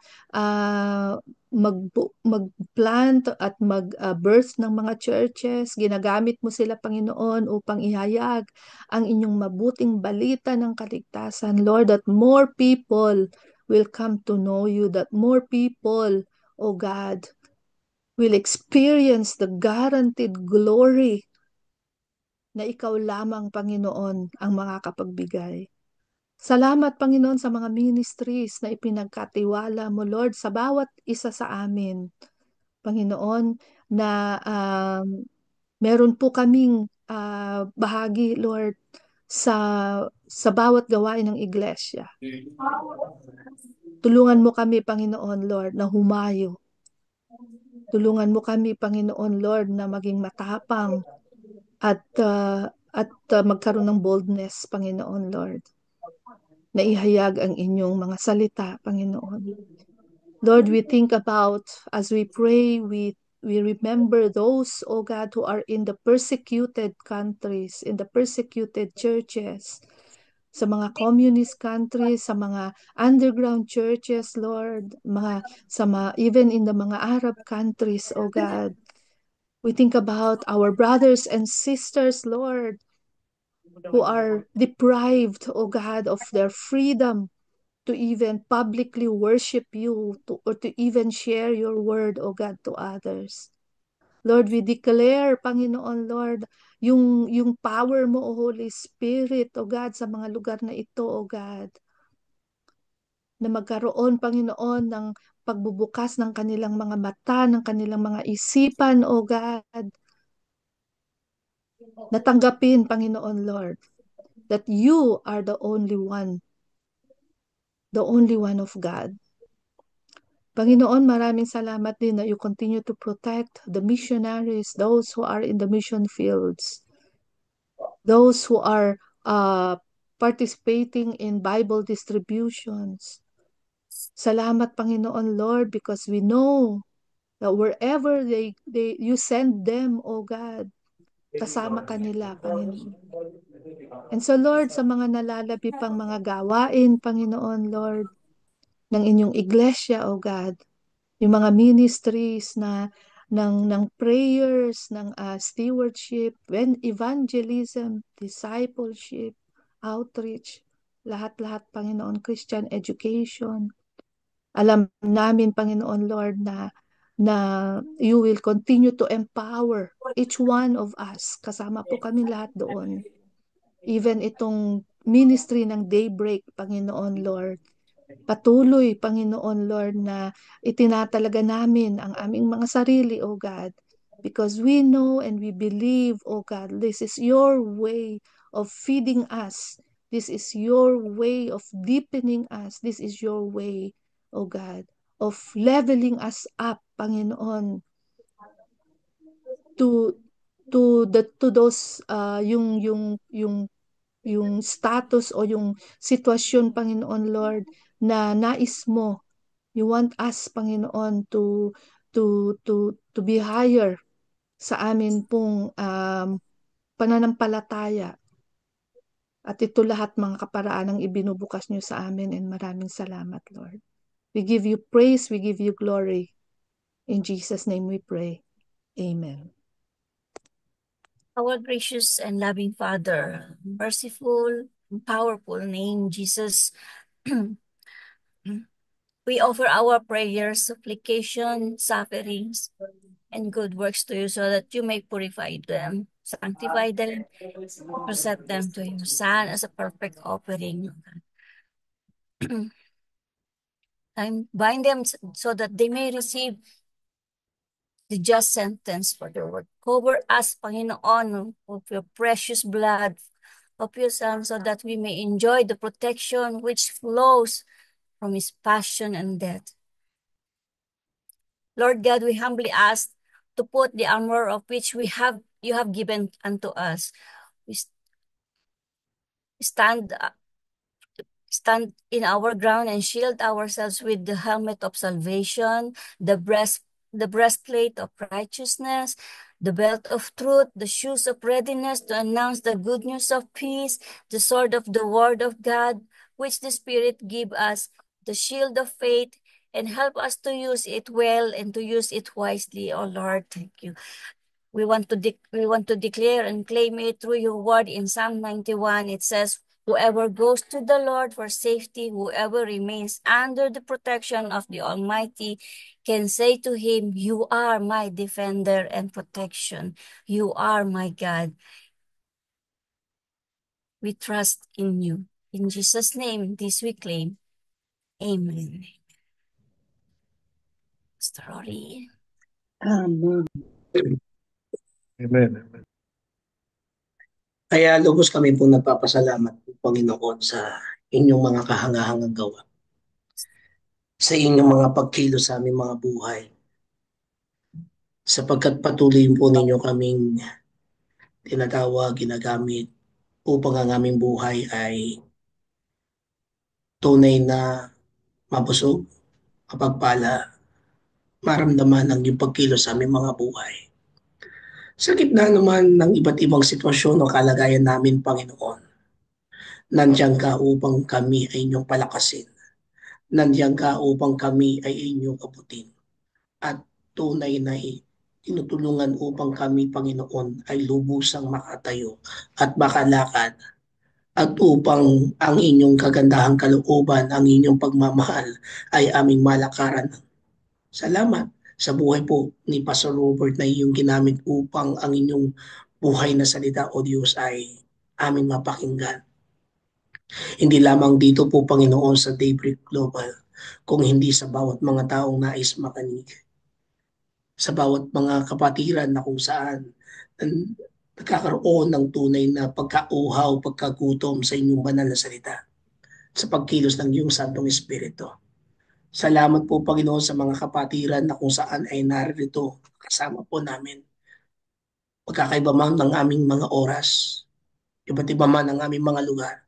mag-plant at mag-birth ng mga churches. Ginagamit mo sila, Panginoon, upang ihayag ang inyong mabuting balita ng kaligtasan. Lord, that more people will come to know you, that more people, O God, will experience the guaranteed glory na ikaw lamang, Panginoon, ang makakapagbigay. Salamat, Panginoon, sa mga ministries na ipinagkatiwala mo, Lord, sa bawat isa sa amin. Panginoon, na meron po kaming bahagi, Lord, sa bawat gawain ng iglesia. Tulungan mo kami, Panginoon, Lord, na humayo. Tulungan mo kami, Panginoon, Lord, na maging matapang at magkaroon ng boldness, Panginoon, Lord, na ihayag ang inyong mga salita, Panginoon. Lord, we think about, as we pray, we remember those, O God, who are in the persecuted countries, in the persecuted churches, sa mga communist countries, sa mga underground churches, Lord, even in the mga Arab countries, O God. We think about our brothers and sisters, Lord, who are deprived, O God, of their freedom to even publicly worship you, or to even share your word, O God, to others. Lord, we declare, Panginoon, Lord, yung power mo, O Holy Spirit, O God, sa mga lugar na ito, O God, na magkaroon, Panginoon, ng pagbubukas ng kanilang mga mata, ng kanilang mga isipan, O God, natanggapin, Panginoon, Lord, that you are the only one of God. Panginoon, maraming salamat din na you continue to protect the missionaries, those who are in the mission fields, those who are participating in Bible distributions. Salamat, Panginoon, Lord, because we know that wherever you send them, O God, kasama kanila, Panginoon. And so, Lord, sa mga nalalabi pang mga gawain, Panginoon, Lord, ng inyong iglesia, O God, yung mga ministries ng prayers, ng stewardship, evangelism, discipleship, outreach, lahat-lahat, Panginoon, Christian education. Alam namin, Panginoon Lord, na you will continue to empower each one of us. Kasama po kami lahat doon. Even itong ministry ng Daybreak, Panginoon Lord, patuloy, Panginoon Lord, na itinatalaga namin ang aming mga sarili, O God, because we know and we believe, O God, this is your way of feeding us. This is your way of deepening us. This is your way, O God, of leveling us up, Panginoon, to those yung status o yung sitwasyon, Panginoon Lord, na nais mo. You want us, Panginoon, to be higher sa amin pong pananampalataya. At ito lahat mga kaparaan ang ibinubukas niyo sa amin, and maraming salamat, Lord. We give you praise, we give you glory. In Jesus' name we pray. Amen. Our gracious and loving Father, merciful and powerful name, Jesus, we offer our prayers, supplication, sufferings, and good works to you so that you may purify them, sanctify them, present them to your Son as a perfect offering, and bind them so that they may receive the just sentence for their word. Cover us, Panginoon, of your precious blood of your Son, so that we may enjoy the protection which flows from his passion and death. Lord God, we humbly ask to put the armor of which you have given unto us. We stand in our ground and shield ourselves with the helmet of salvation, the breastplate of righteousness, the belt of truth, the shoes of readiness to announce the good news of peace, the sword of the word of God, which the Spirit give us, the shield of faith, and help us to use it well and to use it wisely. Oh Lord, thank you. We want to declare and claim it through your word in Psalm 91. It says, whoever goes to the Lord for safety, whoever remains under the protection of the Almighty, can say to him, you are my defender and protection. You are my God. We trust in you. In Jesus' name, this we claim. Amen. Pastor Rory. Amen. Amen. Amen. Kaya lubos kami po nagpapasalamat po, Panginoon, sa inyong mga kahangahangang gawa, sa inyong mga pagkilos sa aming mga buhay, sapagkat patuloy po ninyo kaming tinatawag, ginagamit upang ang aming buhay ay tunay na mabusog, mapagpala, maramdaman ang iyong pagkilos sa aming mga buhay. Sa gitna naman ng iba't ibang sitwasyon o kalagayan namin, Panginoon, nandiyan ka upang kami ay inyong palakasin. Nandiyan ka upang kami ay inyong abutin. At tunay na tinutulungan upang kami, Panginoon, ay lubusang makatayo at makalakad at upang ang inyong kagandahang kalooban, ang inyong pagmamahal ay aming malakaran. Salamat sa buhay po ni Pastor Robert na iyong ginamit upang ang inyong buhay na salita, O Diyos, ay aming mapakinggan. Hindi lamang dito po, Panginoon, sa Daybreak Global, kung hindi sa bawat mga taong nais makinig. Sa bawat mga kapatiran na kung saan nagkakaroon ng tunay na pagkauhaw, pagkagutom sa inyong banal na salita, sa pagkilos ng iyong Santong Espiritu. Salamat po, Panginoon, sa mga kapatiran na kung saan ay naririto kasama po namin. Pagkakaiba man ng aming mga oras, iba't iba man ang aming mga lugar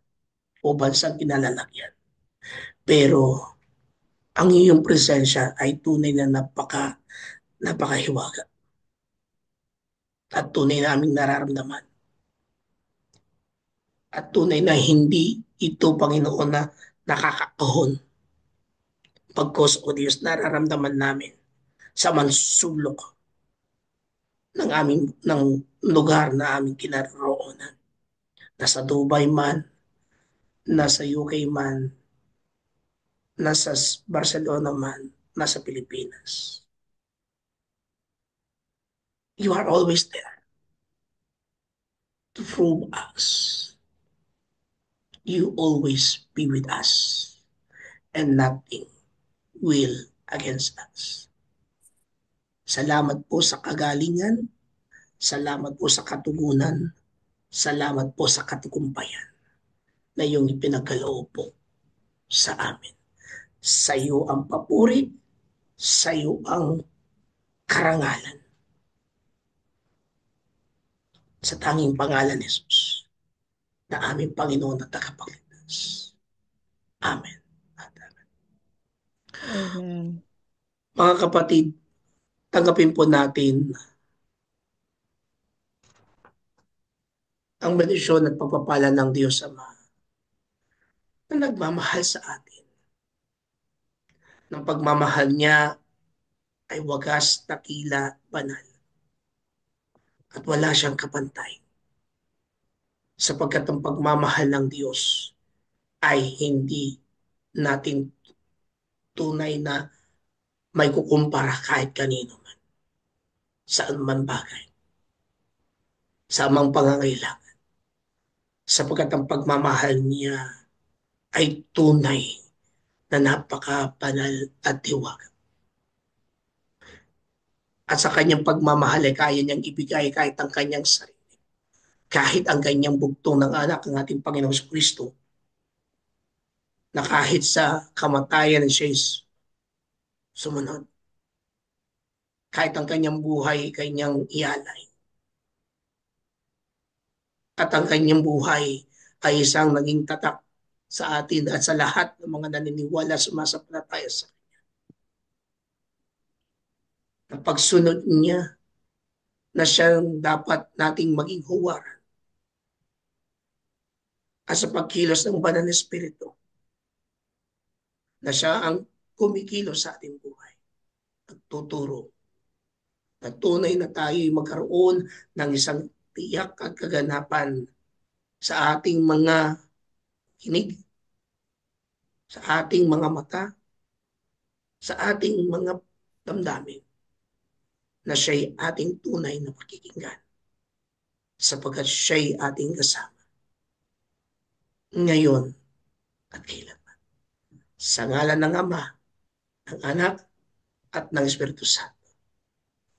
o bansang kinalalagyan. Pero ang iyong presensya ay tunay na napakahiwaga at tunay na aming nararamdaman. At tunay na hindi ito, Panginoon, na nakakahon. Pagkos, O Diyos, nararamdaman namin sa mansulok ng lugar na aming kinaroroonan. Nasa Dubai man, nasa UK man, nasa Barcelona man, nasa Pilipinas. You are always there to prove us. You always be with us and nothing will against us. Salamat po sa kagalingan, salamat po sa katugunan, salamat po sa katikumbayan na iyong ipinagkaloob po sa amin. Sa iyo ang papuri, sa iyo ang karangalan. Sa tanging pangalan ni Jesus na aming Panginoon at tagapagligtas. Amen. Amen. Mga kapatid, tanggapin po natin ang bendisyon at pagpapala ng Diyos Ama na nagmamahal sa atin. Ng pagmamahal niya ay wagas, takila, banal. At wala siyang kapantay. Sapagkat ang pagmamahal ng Diyos ay hindi natin tunay na may kukumpara kahit kanino man. Saan man bagay. Sa amang pangangailangan. Sapagkat ang pagmamahal niya ay tunay na napakabanal at tiwag. At sa kanyang pagmamahal ay kaya niyang ibigay kahit ang kanyang sarili. Kahit ang kanyang bugtong ng anak, ang ating Panginoong Kristo, na kahit sa kamatayan siya sumunod. Kahit ang kanyang buhay, kanyang ialay. At ang kanyang buhay ay isang naging tatak sa atin at sa lahat ng mga naniniwala sumasampalataya sa kanya. Ang pagsunod niya na siyang dapat nating maging huwaran at sa pagkilos ng Banal na Espiritu na siya ang kumikilos sa ating buhay, nagtuturo na tunay na tayo'y magkaroon ng isang tiyak at kaganapan sa ating mga kinig, sa ating mga mata, sa ating mga damdamin, na siya'y ating tunay na pakikinggan sapagkat siya'y ating kasama ngayon at kailanman. Sa ngalan ng Ama, ng Anak, at ng Espiritu Santo.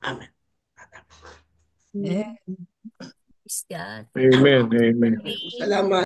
Amen. Eh, Praise God. Amen. Amen. Salamat.